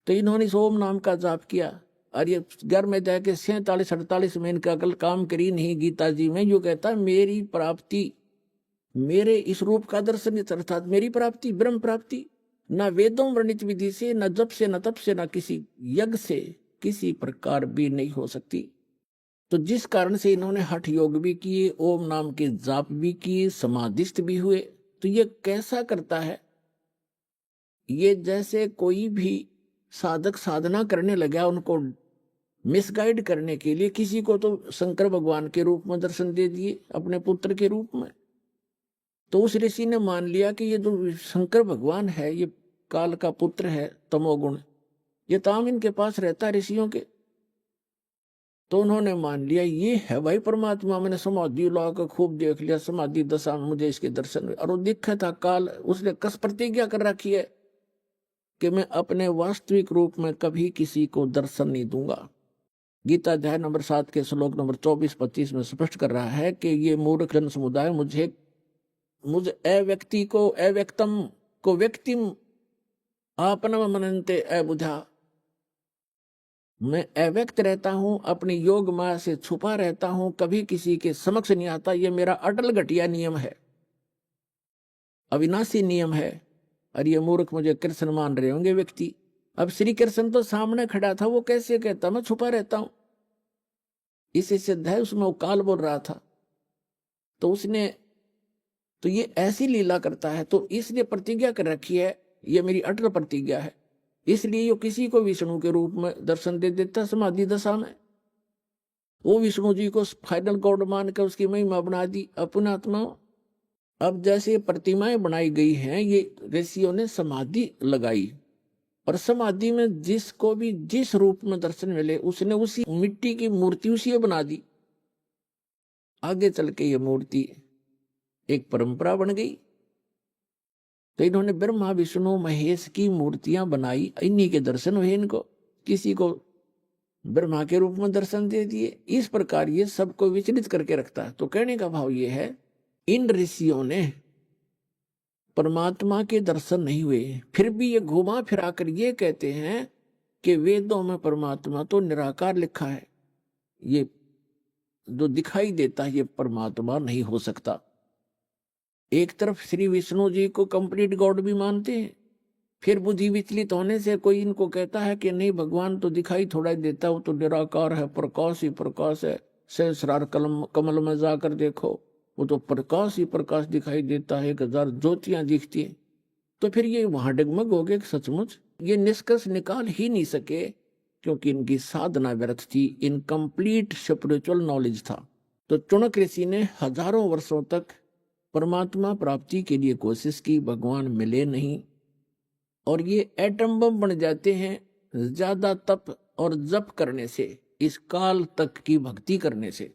तो इन्होंने इस ओम नाम का जाप किया, और ये 11वें अध्याय के 47-48 में इनका अकल काम करी नहीं। गीता जी में जो कहता है, मेरी प्राप्ति, मेरे इस रूप का दर्शन, अर्थात मेरी प्राप्ति, ब्रह्म प्राप्ति, ना वेदों वर्णित विधि से, न जप से, न तप से, न किसी यज्ञ से किसी प्रकार भी नहीं हो सकती। तो जिस कारण से इन्होंने हठ योग भी किए, ओम नाम के जाप भी किए, समाधिस्थ भी हुए। तो ये कैसा करता है? ये जैसे कोई भी साधक साधना करने लगा, उनको मिसगाइड करने के लिए किसी को तो शंकर भगवान के रूप में दर्शन दे दिए, अपने पुत्र के रूप में। तो उस ऋषि ने मान लिया कि ये जो शंकर भगवान है, ये काल का पुत्र है, तमोगुण, ये ताम इनके पास रहता है ऋषियों के। तो उन्होंने मान लिया ये है भाई परमात्मा। मैंने समाधि ला कर खूब देख लिया, समाधि दशा में मुझे इसके दर्शन हुए। और वो दिखा था काल, उसने कस प्रतिज्ञा कर रखी है कि मैं अपने वास्तविक रूप में कभी किसी को दर्शन नहीं दूंगा। गीता अध्याय नंबर 7 के श्लोक नंबर 24-25 में स्पष्ट कर रहा है कि ये मूर्ख जन समुदाय मुझ अव्यक्ति को, अव्यक्तम को व्यक्तिम आपनम मनन्ते अबुझा। मैं अव्यक्त रहता हूं, अपनी योग माया से छुपा रहता हूं, कभी किसी के समक्ष नहीं आता। ये मेरा अटल घटिया नियम है, अविनाशी नियम है। और ये मूर्ख मुझे कृष्ण मान रहे होंगे व्यक्ति। अब श्री कृष्ण तो सामने खड़ा था, वो कैसे कहता मैं छुपा रहता हूं? इसे सिद्ध है, उसमें वो काल बोल रहा था। तो उसने, तो ये ऐसी लीला करता है, तो इसलिए प्रतिज्ञा कर रखी है, ये मेरी अटल प्रतिज्ञा है। इसलिए ये किसी को विष्णु के रूप में दर्शन दे देता समाधि दशा में। वो विष्णु जी को फाइनल गॉड मान कर उसकी महिमा बना दी अपना आत्मा। अब जैसे प्रतिमाएं बनाई गई हैं, ये ऋषियों ने समाधि लगाई, और समाधि में जिसको भी जिस रूप में दर्शन मिले उसने उसी मिट्टी की मूर्ति उसी बना दी। आगे चल के ये मूर्ति एक परंपरा बन गई। तो इन्होंने ब्रह्मा विष्णु महेश की मूर्तियां बनाई, इन्हीं के दर्शन हुए इनको। किसी को ब्रह्मा के रूप में दर्शन दे दिए। इस प्रकार ये सबको विचलित करके रखता है। तो कहने का भाव ये है, इन ऋषियों ने परमात्मा के दर्शन नहीं हुए, फिर भी ये घुमा फिरा कर ये कहते हैं कि वेदों में परमात्मा तो निराकार लिखा है, ये जो दिखाई देता है ये परमात्मा नहीं हो सकता। एक तरफ श्री विष्णु जी को कंप्लीट गॉड भी मानते हैं, फिर बुद्धि विचलित होने से कोई इनको कहता है कि नहीं भगवान तो दिखाई थोड़ा ही देता, वो तो निराकार है, प्रकाश ही प्रकाश है। सहस्रार कमल में जाकर देखो, वो तो प्रकाश ही प्रकाश दिखाई देता है, 1000 ज्योतियां दिखती हैं। तो फिर ये वहां डगमग हो गए। सचमुच ये निष्कर्ष निकाल ही नहीं सके, क्योंकि इनकी साधना व्यर्थ थी, इनकम्प्लीट स्पिरिचुअल नॉलेज था। तो चुनक ऋषि ने हजारों वर्षों तक परमात्मा प्राप्ति के लिए कोशिश की, भगवान मिले नहीं, और ये एटम बम बन जाते हैं ज्यादा तप और जप करने से, इस काल तक की भक्ति करने से।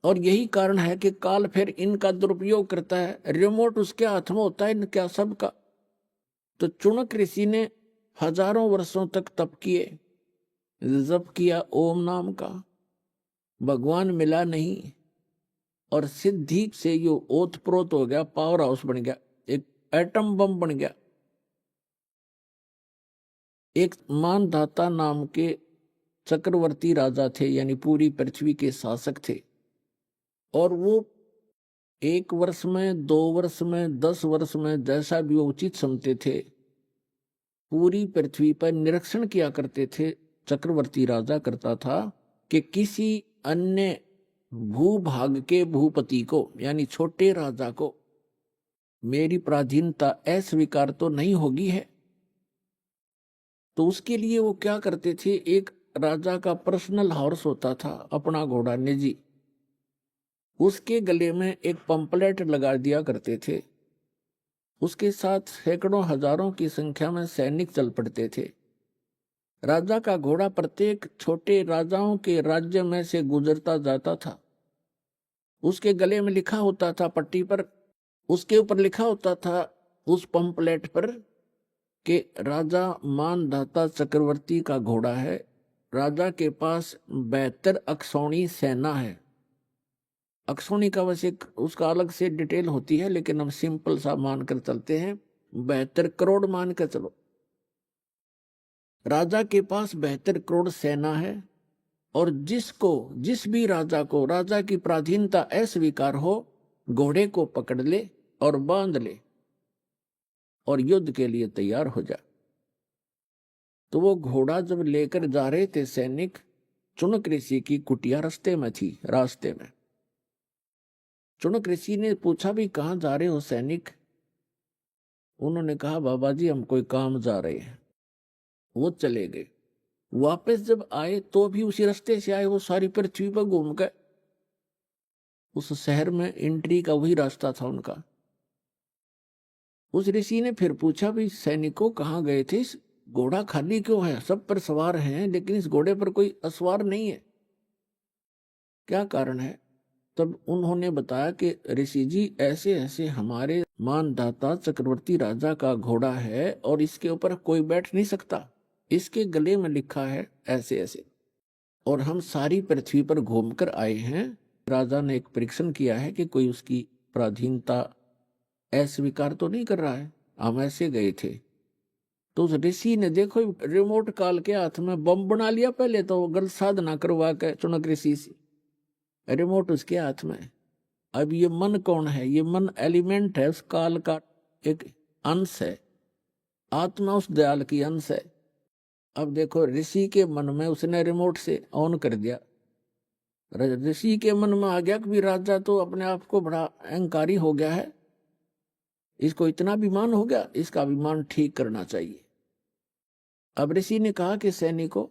और यही कारण है कि काल फिर इनका दुरुपयोग करता है। रिमोट उसके हाथ में होता है इनका सबका। तो चुनक ऋषि ने हजारों वर्षों तक तप किए, जप किया ओम नाम का, भगवान मिला नहीं, और सिद्धि से यो ओतप्रोत हो गया, पावर हाउस बन गया, एक एटम बम बन गया। एक मानधाता नाम के चक्रवर्ती राजा थे, यानी पूरी पृथ्वी के शासक थे, और वो 1 वर्ष में, 2 वर्ष में, 10 वर्ष में, जैसा भी वो उचित समझते थे, पूरी पृथ्वी पर निरीक्षण किया करते थे। चक्रवर्ती राजा करता था कि किसी अन्य भूभाग के भूपति को, यानी छोटे राजा को, मेरी पराधीनता अस्वीकार तो नहीं होगी है। तो उसके लिए वो क्या करते थे, एक राजा का पर्सनल हॉर्स होता था, अपना घोड़ा निजी, उसके गले में एक पंपलेट लगा दिया करते थे। उसके साथ सैकड़ों हजारों की संख्या में सैनिक चल पड़ते थे। राजा का घोड़ा प्रत्येक छोटे राजाओं के राज्य में से गुजरता जाता था। उसके गले में लिखा होता था, पट्टी पर उसके ऊपर लिखा होता था उस पंपलेट पर कि राजा मानधाता चक्रवर्ती का घोड़ा है, राजा के पास 72 अक्षौणी सेना है। अक्षौणी का वैसे उसका अलग से डिटेल होती है, लेकिन हम सिंपल सा मानकर चलते हैं, 72 करोड़ मानकर चलो। राजा के पास 72 करोड़ सेना है, और जिस भी राजा को राजा की पराधीनता अस्वीकार हो, घोड़े को पकड़ ले और बांध ले और युद्ध के लिए तैयार हो जा। तो वो घोड़ा जब लेकर जा रहे थे सैनिक, चुनक ऋषि की कुटिया रास्ते में थी। रास्ते में चुनक ऋषि ने पूछा, भी कहाँ जा रहे हो सैनिक? उन्होंने कहा, बाबा जी हम कोई काम जा रहे हैं। वो चले गए। वापस जब आए तो भी उसी रास्ते से आए। वो सारी पृथ्वी पर घूम गए। उस शहर में एंट्री का वही रास्ता था उनका। उस ऋषि ने फिर पूछा, भी सैनिकों कहाँ गए थे? इस घोड़ा खाली क्यों है? सब पर सवार हैं, लेकिन इस घोड़े पर कोई असवार नहीं है, क्या कारण है? तब उन्होंने बताया कि ऋषि जी ऐसे ऐसे हमारे मानधाता चक्रवर्ती राजा का घोड़ा है और इसके ऊपर कोई बैठ नहीं सकता, इसके गले में लिखा है ऐसे ऐसे, और हम सारी पृथ्वी पर घूमकर आए हैं। राजा ने एक परीक्षण किया है कि कोई उसकी पराधीनता अस्वीकार तो नहीं कर रहा है, हम ऐसे गए थे। तो उस ऋषि ने देखो रिमोट कॉल के हाथ में बम बना लिया। पहले तो गलत साधना करवा के चुनक ऋषि से, रिमोट उसके हाथ में। अब ये मन कौन है? ये मन एलिमेंट है, उस काल का एक अंश है, आत्मा उस दयाल की अंश है। अब देखो ऋषि के मन में उसने रिमोट से ऑन कर दिया। ऋषि के मन में आ गया कि राजा तो अपने आप को बड़ा अहंकारी हो गया है, इसको इतना अभिमान हो गया, इसका अभिमान ठीक करना चाहिए। अब ऋषि ने कहा कि सैनिकों,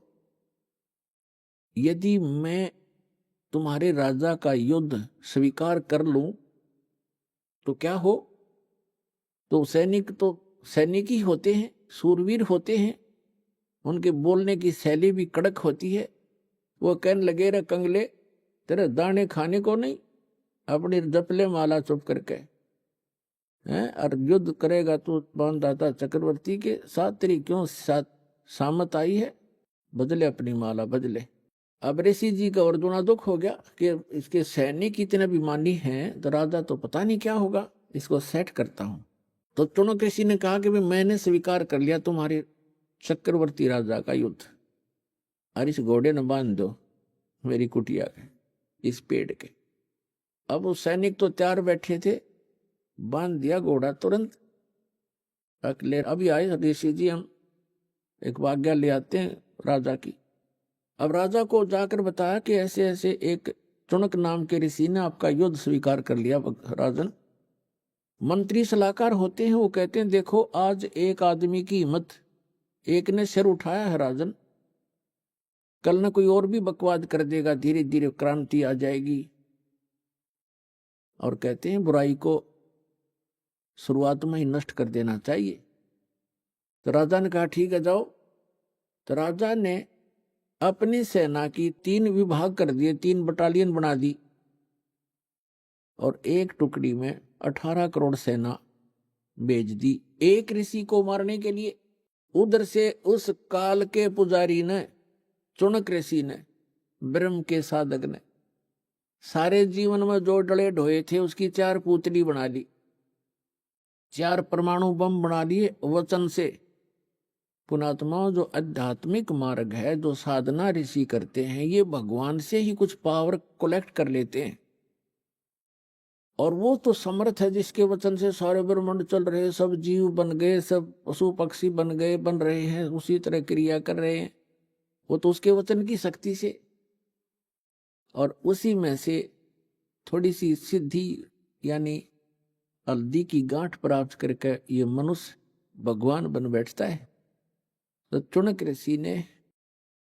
यदि मैं तुम्हारे राजा का युद्ध स्वीकार कर लूं तो क्या हो? तो सैनिक ही होते हैं, सूरवीर होते हैं, उनके बोलने की शैली भी कड़क होती है। वो कहने लगे, रे कंगले, तेरे दाने खाने को नहीं, अपनी जपले माला चुप करके हैं, और युद्ध करेगा तो मानधाता चक्रवर्ती के साथ, तेरी क्यों साथ सामत आई है? बदले अपनी माला बदले। अब ऋषि जी का और दूना दुख हो गया कि इसके सैनिक इतने अभिमानी हैं, तो राजा तो पता नहीं क्या होगा, इसको सेट करता हूं। तो चुनक ऋषि ने कहा कि भाई मैंने स्वीकार कर लिया तुम्हारे चक्रवर्ती राजा का युद्ध, और इस घोड़े ने बांध दो मेरी कुटिया के इस पेड़ के। अब वो सैनिक तो तैयार बैठे थे, बांध दिया घोड़ा तुरंत। अगले अभी आए ऋषि जी, हम एक आज्ञा ले आते हैं राजा की। अब राजा को जाकर बताया कि ऐसे ऐसे एक चुनक नाम के ऋषि ने आपका युद्ध स्वीकार कर लिया। राजन, मंत्री सलाहकार होते हैं, वो कहते हैं देखो आज एक आदमी की हिम्मत, एक ने सिर उठाया है राजन, कल न कोई और भी बकवाद कर देगा, धीरे धीरे क्रांति आ जाएगी। और कहते हैं बुराई को शुरुआत में ही नष्ट कर देना चाहिए। तो राजा ने कहा ठीक है जाओ। तो राजा ने अपनी सेना की 3 विभाग कर दिए, 3 बटालियन बना दी, और एक टुकड़ी में 18 करोड़ सेना भेज दी एक ऋषि को मारने के लिए। उधर से उस काल के पुजारी ने, चुनक ऋषि ने, ब्रह्म के साधक ने, सारे जीवन में जो डले ढोए थे उसकी 4 पुतली बना ली, 4 परमाणु बम बना लिए वचन से। पुणात्माओं, जो आध्यात्मिक मार्ग है, जो साधना ऋषि करते हैं, ये भगवान से ही कुछ पावर कलेक्ट कर लेते हैं, और वो तो समर्थ है जिसके वचन से सारे ब्रह्मांड चल रहे, सब जीव बन गए, सब पशु पक्षी बन गए, बन रहे हैं, उसी तरह क्रिया कर रहे हैं, वो तो उसके वचन की शक्ति से। और उसी में से थोड़ी सी सिद्धि यानी हल्दी की गांठ प्राप्त करके ये मनुष्य भगवान बन बैठता है। तो चुनक ऋषि ने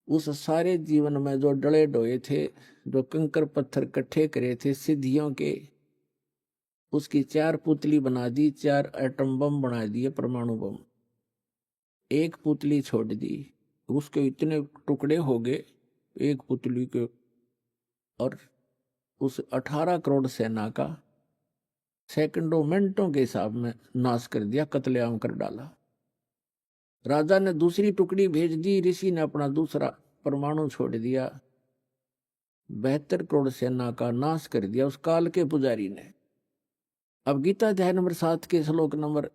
उस सारे जीवन में जो डले डोए थे, जो कंकर पत्थर इकट्ठे करे थे सिद्धियों के, उसकी 4 पुतली बना दी, 4 एटम बम बना दिए, परमाणु बम। एक पुतली छोड़ दी, उसके इतने टुकड़े हो गए एक पुतली के, और उस 18 करोड़ सेना का सेकंडों मिनटों के हिसाब में नाश कर दिया, कत्लेआम कर डाला। राजा ने दूसरी टुकड़ी भेज दी, ऋषि ने अपना दूसरा परमाणु छोड़ दिया, 72 करोड़ सेना का नाश कर दिया उस काल के पुजारी ने। अब गीता अध्याय नंबर 7 के श्लोक नंबर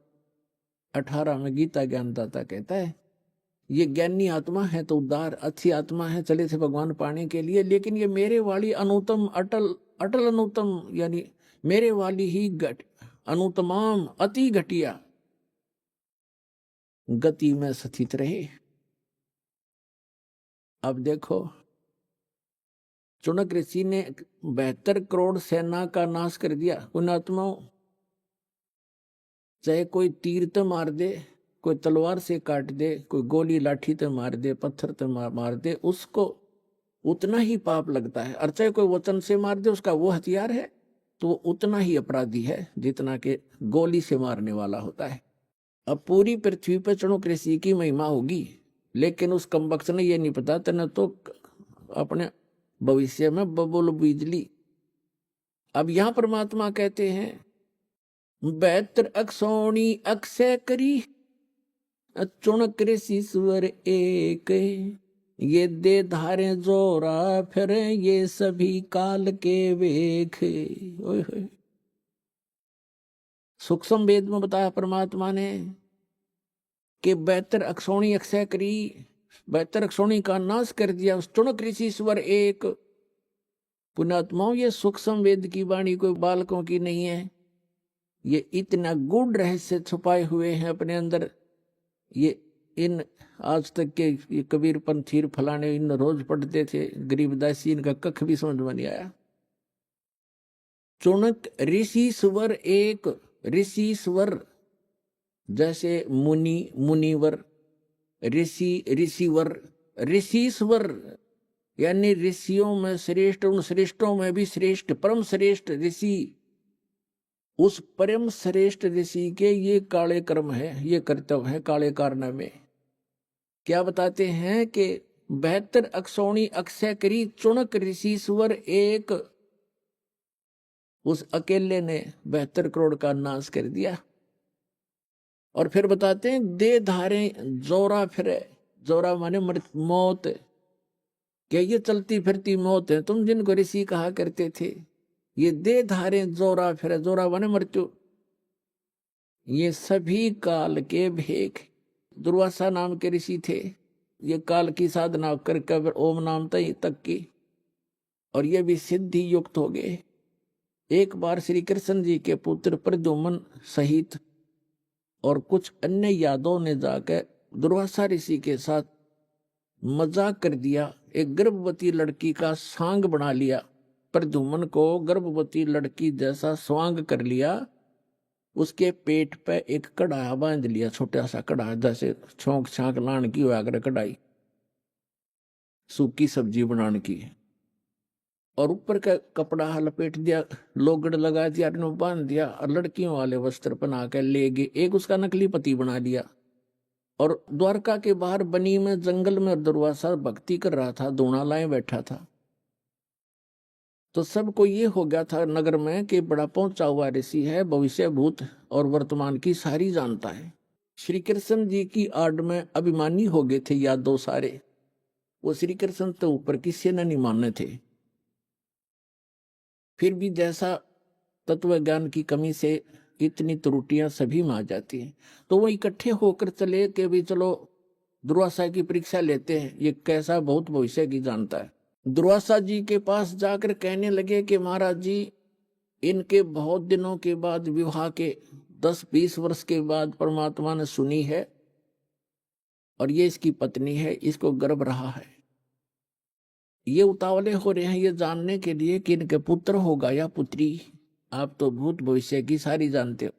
18 में गीता ज्ञानदाता कहता है, ये ज्ञानी आत्मा है तो उदार अच्छी आत्मा है, चले थे भगवान पाने के लिए, लेकिन ये मेरे वाली अनुतम अटल अटल अनुतम, यानी मेरे वाली ही अनुतमाम अति घटिया गति में स्थित रहे। अब देखो, चुनक ऋषि ने 72 करोड़ सेना का नाश कर दिया। उन आत्माओं, चाहे कोई तीर तो मार दे, कोई तलवार से काट दे, कोई गोली लाठी तो मार दे, पत्थर तो मार दे, उसको उतना ही पाप लगता है। और चाहे कोई वचन से मार दे, उसका वो हथियार है तो उतना ही अपराधी है जितना के गोली से मारने वाला होता है। अब पूरी पृथ्वी पर चुनक ऋषि की महिमा होगी, लेकिन उस कमबख्त ने ये नहीं पता तेने तो अपने भविष्य में बबुल बिजली। अब यहां परमात्मा कहते हैं 72 अक्षौणी अक्षय करी चुनक ऋषि स्वर एक, ये दे धारे जोरा फिर ये सभी काल के वेख। सूक्ष्म वेद में बताया परमात्मा ने कि 72 अक्षौणी अक्षय करी, 72 अक्षौणी का नाश कर दिया उस चुनक ऋषि स्वर एक। पुण्यात्माओं, ये सूक्ष्म वेद की वाणी कोई बालकों की नहीं है, ये इतना गूढ़ रहस्य छुपाए हुए हैं अपने अंदर। ये इन आज तक के ये कबीर पंथीर फलाने इन रोज पढ़ते थे, गरीबदासी इनका कख भी समझ में नहीं आया। चुनक ऋषि स्वर एक, ऋषि स्वर जैसे मुनि मुनिवर, ऋषि ऋषिवर, ऋषि स्वर यानी ऋषियों में श्रेष्ठ, उन श्रेष्ठों में भी श्रेष्ठ, परम श्रेष्ठ ऋषि। उस परम श्रेष्ठ ऋषि के ये काले कर्म है, ये कर्तव्य है काले कारनामे। क्या बताते हैं कि 72 अक्षौणी अक्षय करी चुनक ऋषि स्वर एक, उस अकेले ने 72 करोड़ का नाश कर दिया। और फिर बताते हैं दे धारे जोरा फिरे, जोरा माने मौत, क्या ये चलती फिरती मौत है तुम जिनको ऋषि कहा करते थे। ये दे धारे जोरा फिरे, जोरा माने मृत्यु, ये सभी काल के भेख। दुर्वासा नाम के ऋषि थे, ये काल की साधना करके ओम नाम तक की, और ये भी सिद्धि युक्त हो गए। एक बार श्री कृष्ण जी के पुत्र प्रद्युम्न सहित और कुछ अन्य यादवों ने जाकर दुर्वासा ऋषि के साथ मजाक कर दिया, एक गर्भवती लड़की का सांग बना लिया, प्रद्युम्न को गर्भवती लड़की जैसा स्वांग कर लिया, उसके पेट पे एक कढ़ा बांध लिया, छोटा सा कढ़ा जैसे छोंक छांक लान की हुआ कर कढ़ाई सूखी सब्जी बनाने की, और ऊपर का कपड़ा लपेट दिया, लोगड़ लगा दिया, बांध दिया, और लड़कियों वाले वस्त्र पहना कर ले गए। एक उसका नकली पति बना लिया, और द्वारका के बाहर बनी में जंगल में दुर्वासा भक्ति कर रहा था, दूना लाए बैठा था। तो सबको ये हो गया था नगर में कि बड़ा पहुंचा हुआ ऋषि है, भविष्य भूत और वर्तमान की सारी जानता है। श्री कृष्ण जी की आड़ में अभिमानी हो गए थे यादव सारे, वो श्री कृष्ण तो ऊपर किसी ने नहीं मानने थे। फिर भी जैसा तत्व ज्ञान की कमी से इतनी त्रुटियां सभी में आ जाती हैं, तो वो इकट्ठे होकर चले कि भी चलो दुर्वासा की परीक्षा लेते हैं, ये कैसा बहुत भविष्य की जानता है। दुर्वासा जी के पास जाकर कहने लगे कि महाराज जी, इनके बहुत दिनों के बाद विवाह के 10-20 वर्ष के बाद परमात्मा ने सुनी है, और ये इसकी पत्नी है, इसको गर्भ रहा है। ये उतावले हो रहे हैं ये जानने के लिए कि इनके पुत्र होगा या पुत्री। आप तो भूत भविष्य की सारी जानते हो।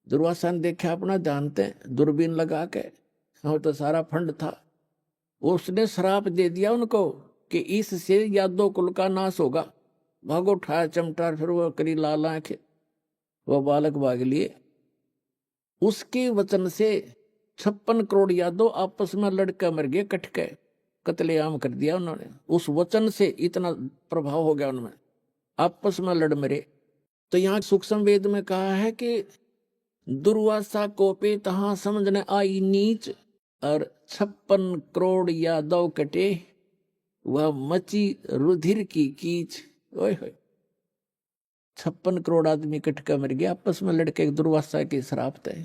दुर्वासा ने देखा अपना जानते, दूरबीन लगा के, वो तो सारा फंड था। उसने श्राप दे दिया उनको कि इससे यादव कुल का नाश होगा। भागो उठाया चमटा, फिर वो करी लाल आंखें, वो बालक भाग लिए। उसके वचन से 56 करोड़ यादव आपस में लड़के मर गए, कट के कत्लेआम कर दिया उन्होंने। उस वचन से इतना प्रभाव हो गया उनमें, आपस में लड़ मरे। तो यहाँ सूक्ष्म वेद में कहा है कि दुर्वासा कोपे तहां समझने आई नीच, और 56 करोड़ यादव कटे, वह मची रुधिर की कीच। ओए होए, 56 करोड़ आदमी कट कर मर गया आपस में लड़के, दुर्वासा के श्राप थे।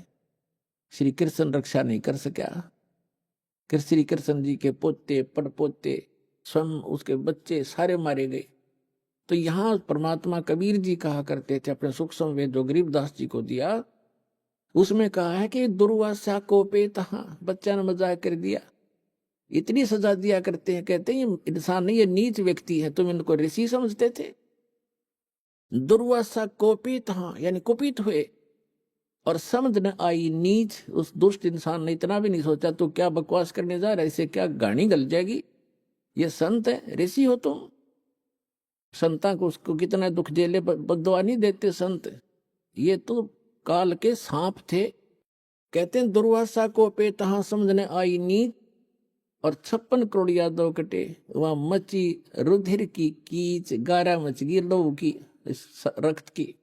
श्री कृष्ण रक्षा नहीं कर सका। श्री कृष्ण जी के पोते पड़पोते स्वयं उसके बच्चे सारे मारे गए। तो यहाँ परमात्मा कबीर जी कहा करते थे अपने सूक्ष्म वेद जो गरीबदास जी को दिया, उसमें कहा है कि दुर्वासा को पे तहां, बच्चा ने मजाक कर दिया, इतनी सजा दिया करते हैं। कहते हैं ये इंसान नहीं, ये नीच व्यक्ति है, तुम इनको ऋषि समझते थे। दुर्वासा कोपित, हाँ यानी कुपित हुए, और समझ न आई नीच। उस दुष्ट इंसान ने इतना भी नहीं सोचा तो क्या बकवास करने जा रहा है, इससे क्या गाड़ी गल जाएगी, ये संत है, ऋषि हो तुम। संता को उसको कितना दुख झेले, बददुआ नहीं देते संत, ये तो काल के सांप थे। कहते हैं दुर्वासा को पे तहां समझने आई नीच, और 56 करोड़ यादव कटे, वहां मची रुधिर की कीच, गारा मच गई लोहू की, रक्त की।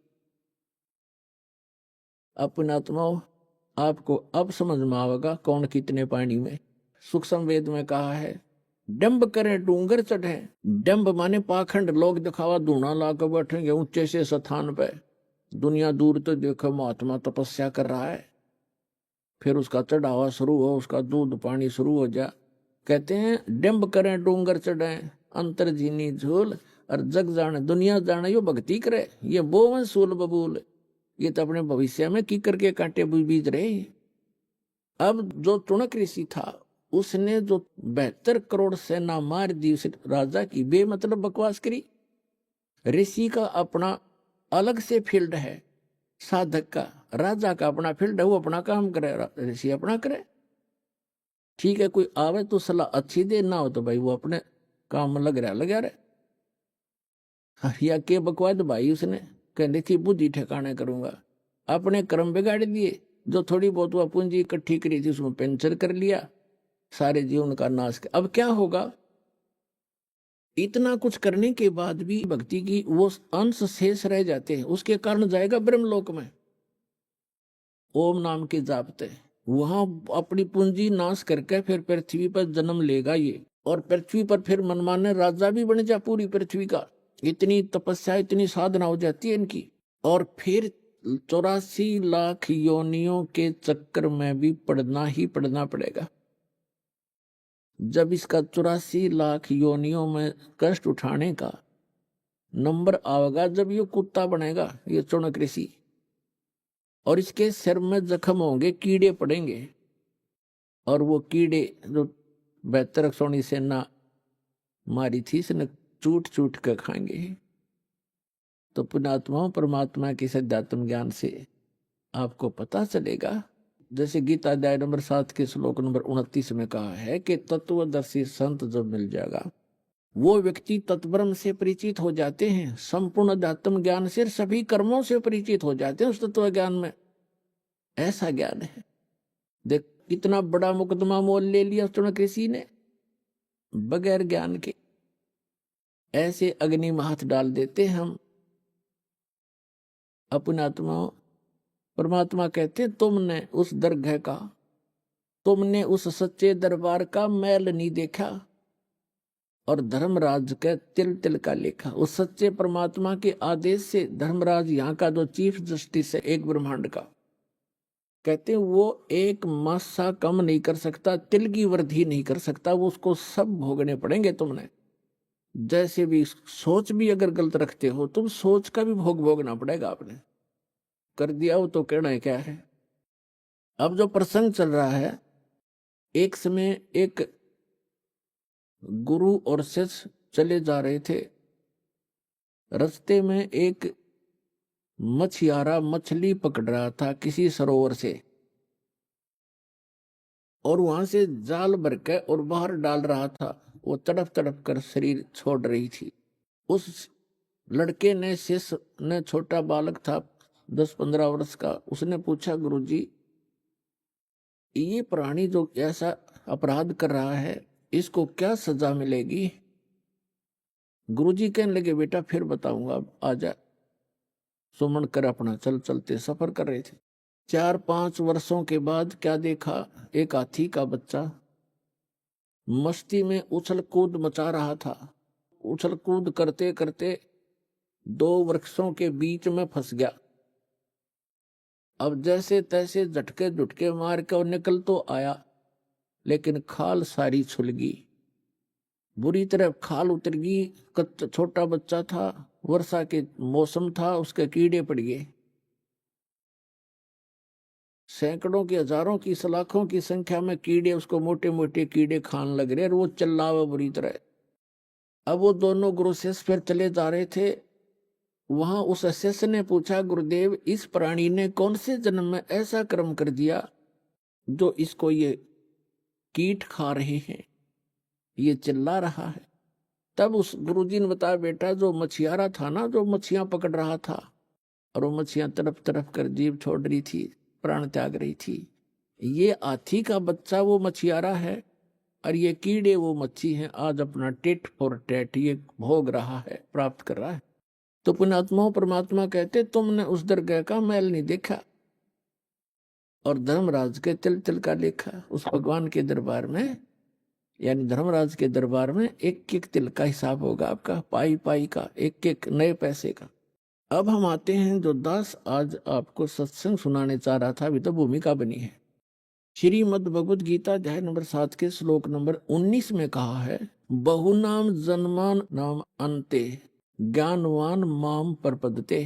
अपने आत्माओं, आपको अब समझ में आवेगा कौन कितने पानी में। सूक्ष्म वेद में कहा है डंब करे डूंगर चढ़े। डंब माने पाखंड, लोग दिखावा धूना लाकर बैठेंगे ऊंचे से स्थान पे, दुनिया दूर तो देखो महात्मा तपस्या कर रहा है, फिर उसका चढ़ावा शुरू हो, उसका दूध पानी शुरू हो जा। कहते हैं डंब करें डूंगर चढ़े, अंतर जीनी झोल, और जग जाने दुनिया जाने यो भक्ति करे, ये बोवन सूल बबूल। ये तो अपने भविष्य में की करके कांटे बीज रहे। अब जो चुनक ऋषि था उसने जो 72 करोड़ सेना मार दी उस राजा की, बेमतलब बकवास करी। ऋषि का अपना अलग से फील्ड है, साधक का, राजा का अपना फील्ड है, वो अपना काम करे, ऋषि अपना करे। ठीक है, कोई आवे तो सलाह अच्छी दे, ना हो तो भाई वो अपने काम में लग रहा। या के बकवास भाई उसने कहने थी बुद्धि ठिकाने करूंगा, अपने कर्म बिगाड़ दिए। जो थोड़ी बहुत वह पूंजी इकट्ठी करी थी उसमें पेंचर कर लिया, सारे जीवन का नाश। अब क्या होगा, इतना कुछ करने के बाद भी भक्ति की वो अंश शेष रह जाते हैं, उसके कारण जाएगा ब्रह्मलोक में ओम नाम के जापते, वहां अपनी पूंजी नाश करके फिर पृथ्वी पर जन्म लेगा ये, और पृथ्वी पर फिर मनमाने राजा भी बन जा पूरी पृथ्वी का। इतनी तपस्या इतनी साधना हो जाती है इनकी, और फिर 84 लाख योनियों के चक्कर में भी पड़ना ही पड़ना पड़ेगा। जब इसका 84 लाख योनियों में कष्ट उठाने का नंबर आवेगा, जब ये कुत्ता बनेगा ये चुनक ऋषि, और इसके सिर में जख्म होंगे, कीड़े पड़ेंगे, और वो कीड़े जो 72 सोनी सेना मारी थी इसने चूट चूट कर खाएंगे। तो पुण्यात्माओं, परमात्मा के सद्यात्म ज्ञान से आपको पता चलेगा, जैसे गीता अध्याय नंबर 7 के श्लोक नंबर 29 में कहा है कि तत्वदर्शी संत जब मिल जाएगा, वो व्यक्ति तत्ब्रह्म से परिचित हो जाते हैं, संपूर्ण अध्यात्म ज्ञान से, सभी कर्मों से परिचित हो जाते हैं उस तत्व ज्ञान में। ऐसा ज्ञान है। देख कितना बड़ा मुकदमा मोल ले लिया चुनक ऋषि ने बगैर ज्ञान के। ऐसे अग्नि में हाथ डाल देते हम अपने आत्माओं। परमात्मा कहते तुमने उस दरगाह का, तुमने उस सच्चे दरबार का मैल नहीं देखा, और धर्मराज के तिल तिल का लेखा। उस सच्चे परमात्मा के आदेश से धर्मराज यहाँ का जो चीफ जस्टिस है एक ब्रह्मांड का, कहते हैं वो एक मासा कम नहीं कर सकता, तिल की वृद्धि नहीं कर सकता, वो उसको सब भोगने पड़ेंगे तुमने। जैसे भी सोच भी अगर गलत रखते हो तुम, सोच का भी भोग भोगना पड़ेगा। आपने कर दिया हो तो कहना है क्या है। अब जो प्रसंग चल रहा है, एक समय एक गुरु और शिष्य चले जा रहे थे, रास्ते में एक मछियारा मछली पकड़ रहा था किसी सरोवर से, और वहां से जाल भर के और बाहर डाल रहा था। वो तड़प तड़प कर शरीर छोड़ रही थी। उस लड़के ने, शिष्य ने, छोटा बालक था 10-15 वर्ष का, उसने पूछा गुरुजी ये प्राणी जो ऐसा अपराध कर रहा है इसको क्या सजा मिलेगी? गुरुजी कहने लगे बेटा फिर बताऊंगा, अब आजा। सुमन कर अपना चल चलते सफर कर रहे थे। 4-5 वर्षों के बाद क्या देखा, एक हाथी का बच्चा मस्ती में उछल कूद मचा रहा था। उछल कूद करते करते 2 वृक्षों के बीच में फंस गया। अब जैसे तैसे झटके झुटके मार के निकल तो आया, लेकिन खाल सारी छुल गई, बुरी तरह खाल उतर गई। छोटा बच्चा था, वर्षा के मौसम था, उसके कीड़े पड़ गए। सैकड़ों की हजारों की सलाखों की संख्या में कीड़े उसको मोटे मोटे कीड़े खान लग रहे और वो चिल्ला हुआ बुरी तरह। अब वो दोनों गुरु शिष्य फिर चले जा रहे थे। वहां उस शिष्य ने पूछा, गुरुदेव इस प्राणी ने कौन से जन्म में ऐसा कर्म कर दिया जो इसको ये कीट खा रहे हैं, ये चिल्ला रहा है? तब उस गुरुजी ने बताया, बेटा जो मछियारा था ना, जो मछियां पकड़ रहा था और वो मछियां तरफ तरफ कर जीभ छोड़ रही थी, प्राण त्याग रही थी, ये हाथी का बच्चा वो मछियारा है और ये कीड़े वो मच्छी हैं। आज अपना टेट फॉर टेट ये भोग रहा है, प्राप्त कर रहा है। तो पुण्यात्माओं परमात्मा कहते तुमने उस दरगाह का मैल नहीं देखा और धर्मराज के तिल तिल का लेखा। उस भगवान के दरबार में, यानी धर्मराज के दरबार में एक एक तिल का हिसाब होगा आपका, पाई पाई का, एक एक नए पैसे का। अब हम आते हैं जो दास आज आपको सत्संग सुनाने चाह रहा था, अभी तो भूमिका बनी है। श्रीमद् भगवद गीता अध्याय नंबर 7 के श्लोक नंबर 19 में कहा है, बहुनाम जन्मान नाम अंते ज्ञानवान माम परपदते।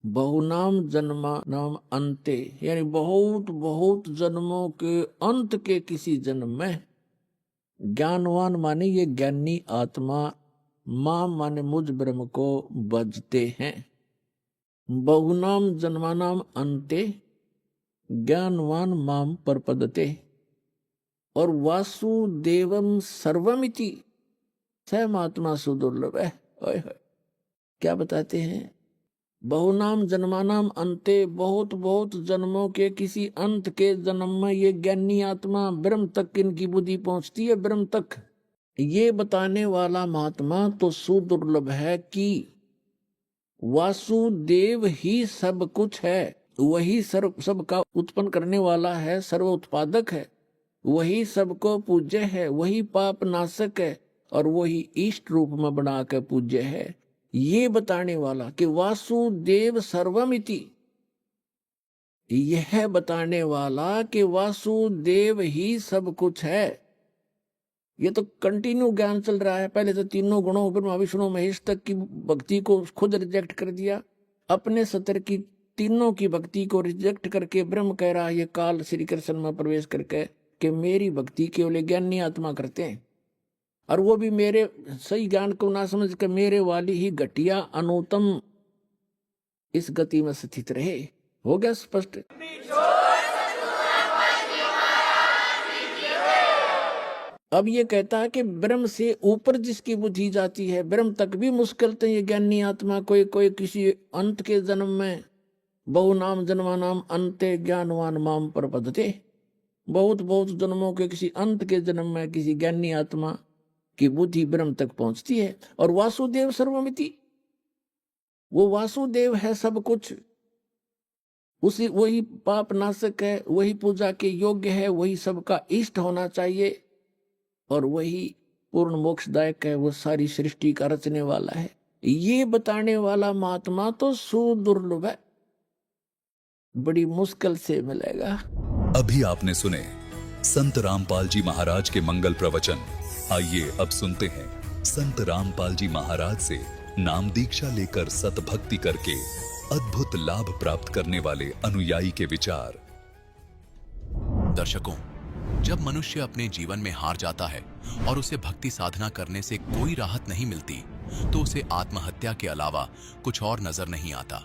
बहुनाम जन्मा नाम अंते, यानी बहुत बहुत जन्मों के अंत के किसी जन्म में, ज्ञानवान माने ये ज्ञानी आत्मा, माम माने मुझ ब्रह्म को भजते हैं। बहुनाम जन्मानाम अंते ज्ञानवान माम परपदते। और वासुदेवम सर्वमिति सहमात्मा सुदुर्लभ है। क्या बताते हैं? बहुनाम जन्मानाम अंते, बहुत बहुत जन्मों के किसी अंत के जन्म में ये ज्ञानी आत्मा ब्रह्म तक इनकी बुद्धि पहुंचती है, ब्रह्म तक। ये बताने वाला महात्मा तो सुदुर्लभ है कि वासुदेव ही सब कुछ है, वही सर्व सबका उत्पन्न करने वाला है, सर्व उत्पादक है, वही सबको पूज्य है, वही पाप नाशक है और वही इष्ट रूप में बना कर पूज्य है। ये बताने वाला कि वासुदेव सर्वमिति, यह बताने वाला कि वासुदेव ही सब कुछ है। ये तो कंटिन्यू ज्ञान चल रहा है। पहले तो तीनों गुणों ब्रह्मा विष्णु महेश तक की भक्ति को खुद रिजेक्ट कर दिया, अपने सतर की तीनों की भक्ति को रिजेक्ट करके ब्रह्म कह रहा है ये काल श्री कृष्ण में प्रवेश करके कि मेरी भक्ति केवल ज्ञानी आत्मा करते हैं, और वो भी मेरे सही ज्ञान को ना समझ कर मेरे वाली ही घटिया अनुतम इस गति में स्थित रहे। हो गया स्पष्ट? अब ये कहता है कि ब्रह्म से ऊपर जिसकी बुद्धि जाती है, ब्रह्म तक भी मुश्किल तो ये ज्ञानी आत्मा कोई कोई किसी अंत के जन्म में, बहुनाम जन्मानाम अंते ज्ञानवान माम परपदते, बहुत बहुत जन्मों के किसी अंत के जन्म में किसी ज्ञानी आत्मा की बुद्धि ब्रह्म तक पहुंचती है। और वासुदेव सर्वमिति, वो वासुदेव है सब कुछ, उसी वही पाप नाशक है, वही पूजा के योग्य है, वही सबका इष्ट होना चाहिए और वही पूर्ण मोक्षदायक है, वो सारी सृष्टि का रचने वाला है। ये बताने वाला महात्मा तो सुदुर्लभ है, बड़ी मुश्किल से मिलेगा। अभी आपने सुने संत रामपाल जी महाराज के मंगल प्रवचन। आइए अब सुनते हैं संत रामपाल जी महाराज से नाम दीक्षा लेकर सत भक्ति करके अद्भुत लाभ प्राप्त करने वाले अनुयायी के विचार। दर्शकों, जब मनुष्य अपने जीवन में हार जाता है और उसे भक्ति साधना करने से कोई राहत नहीं मिलती, तो उसे आत्महत्या के अलावा कुछ और नजर नहीं आता।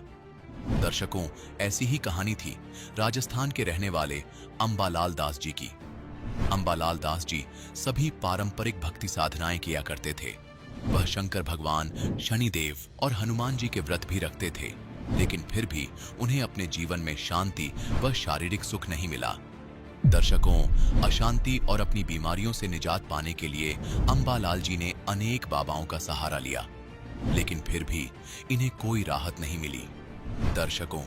दर्शकों, ऐसी ही कहानी थी राजस्थान के रहने वाले अंबालाल दास जी की। अंबालाल दास जी सभी पारंपरिक भक्ति साधनाएं किया करते थे। वह शंकर भगवान, शनिदेव और हनुमान जी के व्रत भी रखते थे, लेकिन फिर भी उन्हें अपने जीवन में शांति व शारीरिक सुख नहीं मिला। दर्शकों, अशांति और अपनी बीमारियों से निजात पाने के लिए अंबालाल जी ने अनेक बाबाओं का सहारा लिया, लेकिन फिर भी इन्हें कोई राहत नहीं मिली। दर्शकों,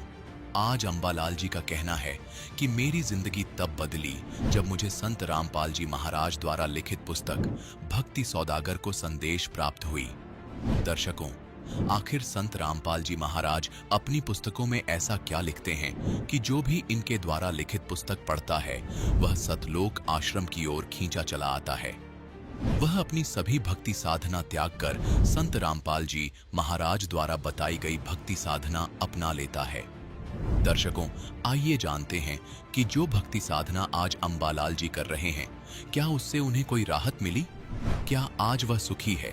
आज अंबालाल जी का कहना है कि मेरी जिंदगी तब बदली जब मुझे संत रामपाल जी महाराज द्वारा लिखित पुस्तक भक्ति सौदागर को संदेश प्राप्त हुई। दर्शकों, आखिर संत रामपाल जी महाराज अपनी पुस्तकों में ऐसा क्या लिखते हैं कि जो भी इनके द्वारा लिखित पुस्तक पढ़ता है वह सतलोक आश्रम की ओर खींचा चला आता है। वह अपनी सभी भक्ति साधना त्याग कर संत रामपाल जी महाराज द्वारा बताई गई भक्ति साधना अपना लेता है। दर्शकों, आइए जानते हैं कि जो भक्ति साधना आज अंबालाल जी कर रहे हैं, क्या उससे उन्हें कोई राहत मिली? क्या आज वह सुखी है?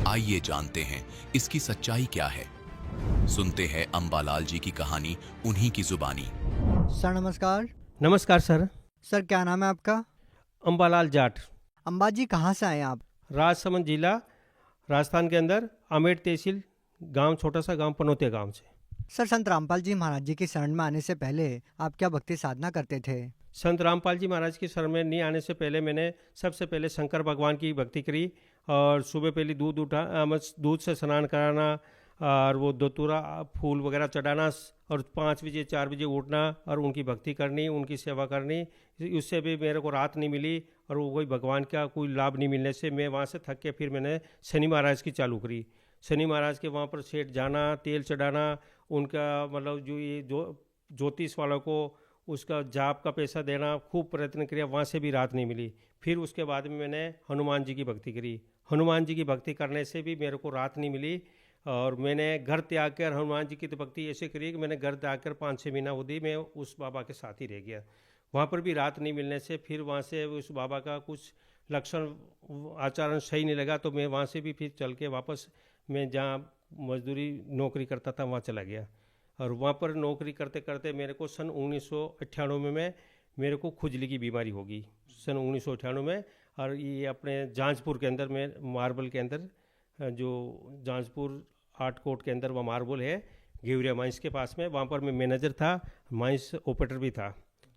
आइए जानते हैं इसकी सच्चाई क्या है। सुनते हैं अंबालाल जी की कहानी उन्हीं की जुबानी। सर नमस्कार। नमस्कार सर। सर क्या नाम है आपका? अंबालाल जाट। अंबा जी कहाँ से आए आप? राजसमंद जिला राजस्थान के अंदर आमेर तहसील गांव, छोटा सा गांव पनौतिया गांव से। सर संत रामपाल जी महाराज जी की शरण में आने से पहले आप क्या भक्ति साधना करते थे? संत रामपाल जी महाराज की शरण में नहीं आने से पहले मैंने सबसे पहले शंकर भगवान की भक्ति करी और सुबह पहले दूध से स्नान कराना और वो धतूरा फूल वगैरह चढ़ाना और 5 बजे 4 बजे उठना और उनकी भक्ति करनी, उनकी सेवा करनी। उससे भी मेरे को राहत नहीं मिली और वो कोई भगवान का कोई लाभ नहीं मिलने से मैं वहाँ से थक के फिर मैंने शनि महाराज की चालू करी। शनि महाराज के वहाँ पर सेठ जाना, तेल चढ़ाना, उनका मतलब जो ये ज्योतिष वालों को उसका जाप का पैसा देना, खूब प्रयत्न किया, वहाँ से भी राहत नहीं मिली। फिर उसके बाद में मैंने हनुमान जी की भक्ति करी। हनुमान जी की भक्ति करने से भी मेरे को राहत नहीं मिली और मैंने घर त्याग कर हनुमान जी की तो भक्ति ऐसे करी कि मैंने घर त्याग कर 5-6 महीना होती मैं उस बाबा के साथ ही रह गया। वहाँ पर भी राहत नहीं मिलने से फिर वहाँ से उस बाबा का कुछ लक्षण आचरण सही नहीं लगा तो मैं वहाँ से भी फिर चल के वापस मैं जहाँ मजदूरी नौकरी करता था वहाँ चला गया। और वहाँ पर नौकरी करते करते मेरे को सन 1998 में मेरे को खुजली की बीमारी होगी, सन 1998 में। और ये अपने जांजपुर के अंदर में मार्बल के अंदर, जो जांजपुर आर्ट के अंदर वह मार्बल है, घेवरिया माइंस के पास में, वहाँ पर मैं मैनेजर था, माइंस ऑपरेटर भी था।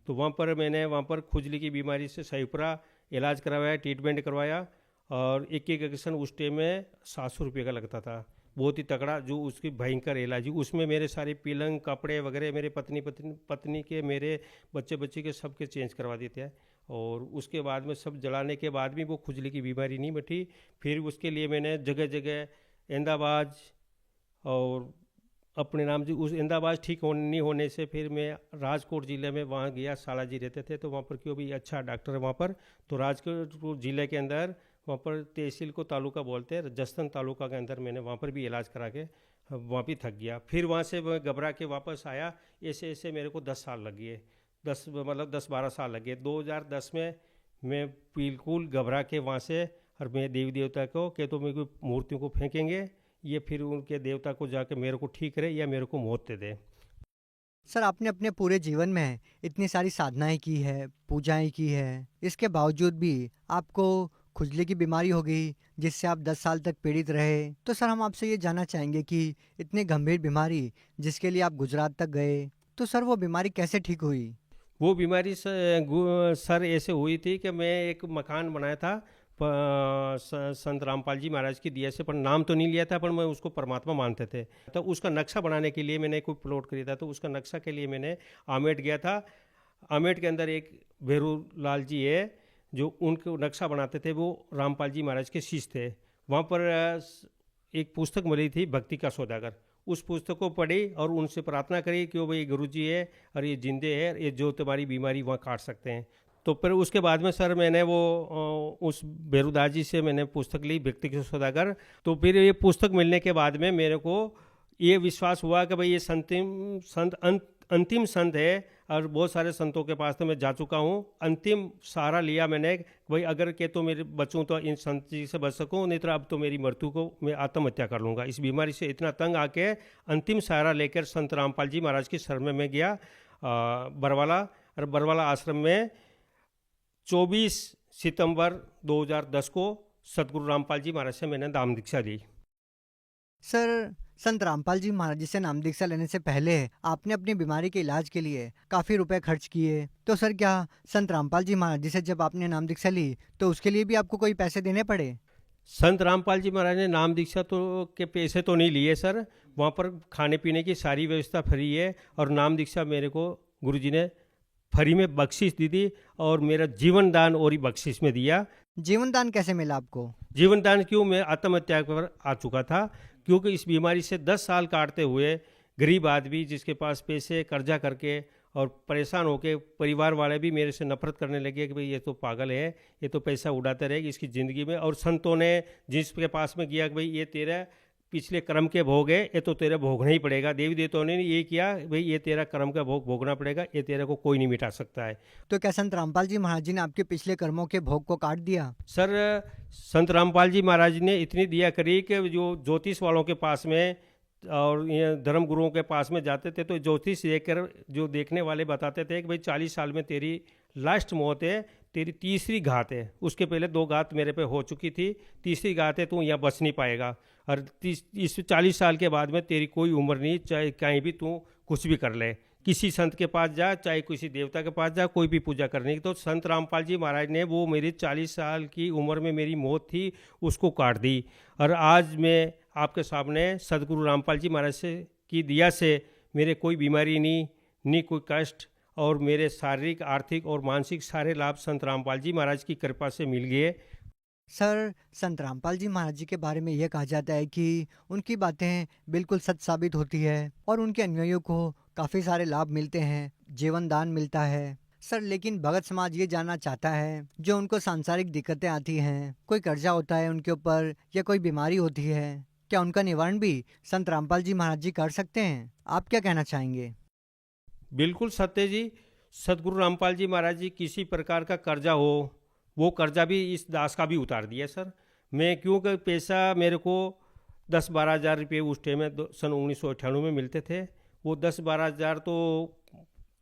तो वहाँ पर मैंने खुजली की बीमारी से सहीपुरा इलाज करवाया, ट्रीटमेंट करवाया और एक इंजेक्शन उस टाइम में 700 रुपये का लगता था, बहुत ही तगड़ा, जो उसकी भयंकर इलाज। उसमें मेरे सारे पलंग कपड़े वगैरह मेरे पत्नी के, मेरे बच्चे के सबके चेंज करवा देते हैं। और उसके बाद में सब जलाने के बाद भी वो खुजली की बीमारी नहीं मिटी। फिर उसके लिए मैंने जगह जगह अहमदाबाद और अपने नाम जी उस अहमदाबाद ठीक नहीं होने से फिर मैं राजकोट ज़िले में वहाँ गया। साला जी रहते थे तो वहाँ पर क्यों भी अच्छा डॉक्टर है वहाँ पर, तो राजकोट ज़िले के अंदर वहाँ पर तहसील को तालुका बोलते हैं, जस्तन तालुका के अंदर मैंने वहाँ पर भी इलाज करा के वहाँ भी थक गया। फिर वहाँ से मैं घबरा के वापस आया। ऐसे ऐसे मेरे को 10 साल लग गए, 10-12 साल लग गए। 2010 में मैं बिल्कुल घबरा के वहाँ से, और मैं देवी देवता को कि तो मेरे को मूर्तियों को फेंकेंगे, ये फिर उनके देवता को जाके मेरे को ठीक करे या मेरे को मौत दे दे। सर आपने अपने पूरे जीवन में इतनी सारी साधनाएं की है, पूजाएं की है, इसके बावजूद भी आपको खुजली की बीमारी हो गई जिससे आप 10 साल तक पीड़ित रहे। तो सर हम आपसे ये जानना चाहेंगे कि इतनी गंभीर बीमारी जिसके लिए आप गुजरात तक गए, तो सर वो बीमारी कैसे ठीक हुई? वो बीमारी सर ऐसे हुई थी कि मैं एक मकान बनाया था संत रामपाल जी महाराज की दिया से, पर नाम तो नहीं लिया था, पर मैं उसको परमात्मा मानते थे। तो उसका नक्शा बनाने के लिए मैंने कोई प्लॉट खरीदा, तो उसका नक्शा के लिए मैंने आमेट गया था। आमेट के अंदर एक भैरू लाल जी है जो उनको नक्शा बनाते थे, वो रामपाल जी महाराज के शिष्य थे। वहाँ पर एक पुस्तक मिली थी भक्ति का सौदागर, उस पुस्तक को पढ़ी और उनसे प्रार्थना करी कि भाई गुरु जी है और ये जिंदे है, ये जो तुम्हारी बीमारी वहाँ काट सकते हैं। तो फिर उसके बाद में सर मैंने वो उस भैरूदास जी से मैंने पुस्तक ली भक्ति के सौदागर। तो फिर ये पुस्तक मिलने के बाद में मेरे को ये विश्वास हुआ कि भाई ये अंतिम संत है, और बहुत सारे संतों के पास तो मैं जा चुका हूँ। अंतिम सहारा लिया मैंने, भाई अगर के तो मेरे बचूँ तो इन संत जी से बच सकूँ, नहीं तो अब तो मेरी मृत्यु को मैं आत्महत्या कर लूँगा। इस बीमारी से इतना तंग आके अंतिम सहारा लेकर संत रामपाल जी महाराज की शरण में मैं गया बरवाला, और बरवाला आश्रम में 24 सितंबर 2010 को सतगुरु रामपाल जी महाराज से मैंने नाम दीक्षा ली। सर संत रामपाल जी महाराज जी से नाम दीक्षा लेने से पहले आपने अपनी बीमारी के इलाज के लिए काफी रुपए खर्च किए, तो सर क्या संत रामपाल जी महाराज जी से जब आपने नाम दीक्षा ली तो उसके लिए भी आपको कोई पैसे देने पड़े? संत रामपाल जी महाराज ने नाम दीक्षा तो के पैसे तो नहीं लिए सर, वहाँ पर खाने पीने की सारी व्यवस्था फ्री है और नाम दीक्षा मेरे को गुरुजी ने फ्री में बख्शिश दी थी और मेरा जीवन दान और ही बख्शिश में दिया। जीवन दान कैसे मिला आपको? जीवन दान क्यों, मैं आत्महत्या पर आ चुका था क्योंकि इस बीमारी से 10 साल काटते हुए गरीब आदमी जिसके पास पैसे कर्जा करके और परेशान होके परिवार वाले भी मेरे से नफरत करने लगे कि भाई ये तो पागल है, ये तो पैसा उड़ाते रहेगी इसकी ज़िंदगी में। और संतों ने जिसके पास में गया कि भाई ये तेरा पिछले कर्म के भोग है, ये तो तेरा भोगना ही पड़ेगा। देवी देवताओं ने ये किया भाई ये तेरा कर्म का भोग भोगना पड़ेगा, ये तेरे को कोई नहीं मिटा सकता है। तो क्या संत रामपाल जी महाराज जी ने आपके पिछले कर्मों के भोग को काट दिया? सर संत रामपाल जी महाराज ने इतनी दिया करी कि जो ज्योतिष वालों के पास में और ये धर्म गुरुओं के पास में जाते थे तो ज्योतिष देखकर जो देखने वाले बताते थे कि भाई 40 साल में तेरी लास्ट मौत है, तेरी तीसरी घात है। उसके पहले 2 घात मेरे पे हो चुकी थी, तीसरी घात है, तू यहाँ बच नहीं पाएगा और इस 40 साल के बाद में तेरी कोई उम्र नहीं, चाहे कहीं भी तू कुछ भी कर ले, किसी संत के पास जा, चाहे किसी देवता के पास जा, कोई भी पूजा करने की। तो संत रामपाल जी महाराज ने वो मेरी 40 साल की उम्र में मेरी मौत थी उसको काट दी। और आज मैं आपके सामने सदगुरु रामपाल जी महाराज से की दिया से मेरे कोई बीमारी नहीं कोई कष्ट, और मेरे शारीरिक आर्थिक और मानसिक सारे लाभ संत रामपाल जी महाराज की कृपा से मिल गए। सर संत रामपाल जी महाराज जी के बारे में यह कहा जाता है कि उनकी बातें बिल्कुल सच साबित होती है और उनके अनुयायियों को काफ़ी सारे लाभ मिलते हैं, जीवन दान मिलता है। सर लेकिन भगत समाज ये जानना चाहता है जो उनको सांसारिक दिक्कतें आती हैं, कोई कर्जा होता है उनके ऊपर या कोई बीमारी होती है, क्या उनका निवारण भी संत रामपाल जी महाराज जी कर सकते हैं? आप क्या कहना चाहेंगे? बिल्कुल सत्य जी, सदगुरु रामपाल जी महाराज जी किसी प्रकार का कर्जा हो वो कर्जा भी इस दास का भी उतार दिया सर। मैं क्योंकि पैसा मेरे को 10-12 हज़ार रुपये उस टाइम में सन 1998 में मिलते थे, वो 10-12 हज़ार तो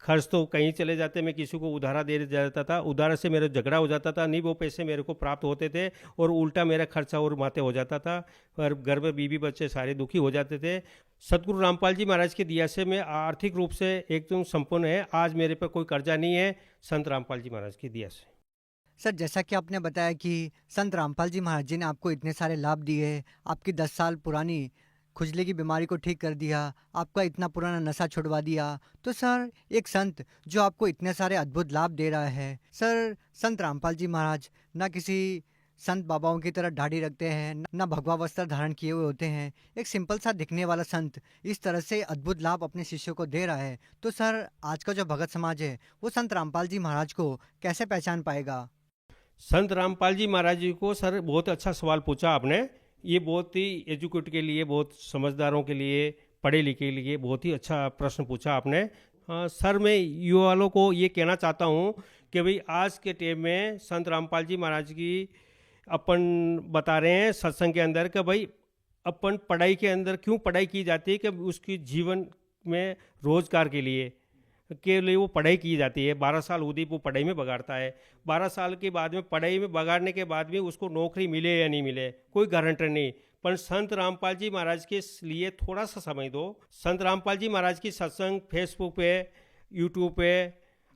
खर्च तो कहीं चले जाते, मैं किसी को उधारा दे जाता था, उधार से मेरा झगड़ा हो जाता था, नहीं वो पैसे मेरे को प्राप्त होते थे और उल्टा मेरा खर्चा और माते हो जाता था और घर में बीवी बच्चे सारे दुखी हो जाते थे। सदगुरु रामपाल जी महाराज के दिया से मैं आर्थिक रूप से एकदम संपन्न है, आज मेरे पर कोई कर्जा नहीं है संत रामपाल जी महाराज की दिया से। सर जैसा कि आपने बताया कि संत रामपाल जी महाराज जी ने आपको इतने सारे लाभ दिए, आपकी 10 साल पुरानी खुजली की बीमारी को ठीक कर दिया, आपका इतना पुराना नशा छुड़वा दिया, तो सर एक संत जो आपको इतने सारे अद्भुत लाभ दे रहा है, सर संत रामपाल जी महाराज ना किसी संत बाबाओं की तरह दाढ़ी रखते हैं, ना भगवा वस्त्र धारण किए हुए होते हैं, एक सिंपल सा दिखने वाला संत इस तरह से अद्भुत लाभ अपने शिष्यों को दे रहा है, तो सर आज का जो भगत समाज है वो संत रामपाल जी महाराज को कैसे पहचान पाएगा? संत रामपाल जी महाराज जी को सर बहुत अच्छा सवाल पूछा आपने, ये बहुत ही एजुकेट के लिए, बहुत समझदारों के लिए, पढ़े लिखे के लिए बहुत ही अच्छा प्रश्न पूछा आपने। हाँ सर, मैं युवा वालों को ये कहना चाहता हूँ कि भाई आज के टाइम में संत रामपाल जी महाराज की अपन बता रहे हैं सत्संग के अंदर कि भाई अपन पढ़ाई के अंदर क्यों पढ़ाई की जाती है कि उसकी जीवन में रोजगार के लिए वो पढ़ाई की जाती है। 12 साल उदीप वो पढ़ाई में बगाड़ता है, 12 साल के बाद में पढ़ाई में बगाड़ने के बाद में उसको नौकरी मिले या नहीं मिले कोई गारंटी नहीं, पर संत रामपाल जी महाराज के लिए थोड़ा सा समय दो। संत रामपाल जी महाराज की सत्संग फेसबुक पे, यूट्यूब पे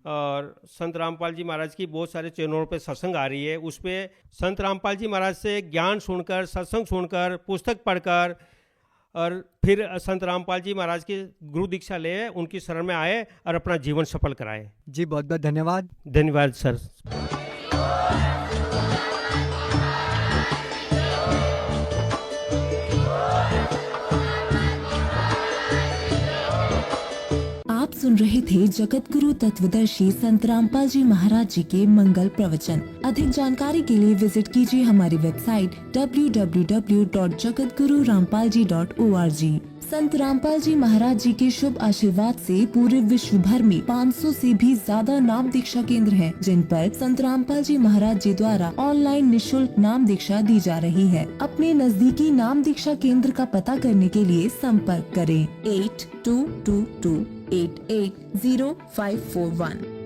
और संत रामपाल जी महाराज की बहुत सारे चैनलों पे सत्संग आ रही है, उस पर संत रामपाल जी महाराज से ज्ञान सुनकर, सत्संग सुनकर, पुस्तक पढ़कर और फिर संत रामपाल जी महाराज की गुरु दीक्षा ले, उनकी शरण में आए और अपना जीवन सफल कराए। जी बहुत बहुत धन्यवाद। धन्यवाद सर। आप सुन रहे थे जगत गुरु तत्वदर्शी संत रामपाल जी महाराज जी के मंगल प्रवचन। अधिक जानकारी के लिए विजिट कीजिए हमारी वेबसाइट www.jagatgururampalji.org। संत रामपाल जी महाराज जी के शुभ आशीर्वाद से पूरे विश्व भर में 500 से भी ज्यादा नाम दीक्षा केंद्र हैं, जिन पर संत रामपाल जी महाराज जी द्वारा ऑनलाइन निशुल्क नाम दीक्षा दी जा रही है। अपने नजदीकी नाम दीक्षा केंद्र का पता करने के लिए संपर्क करें 8222880541।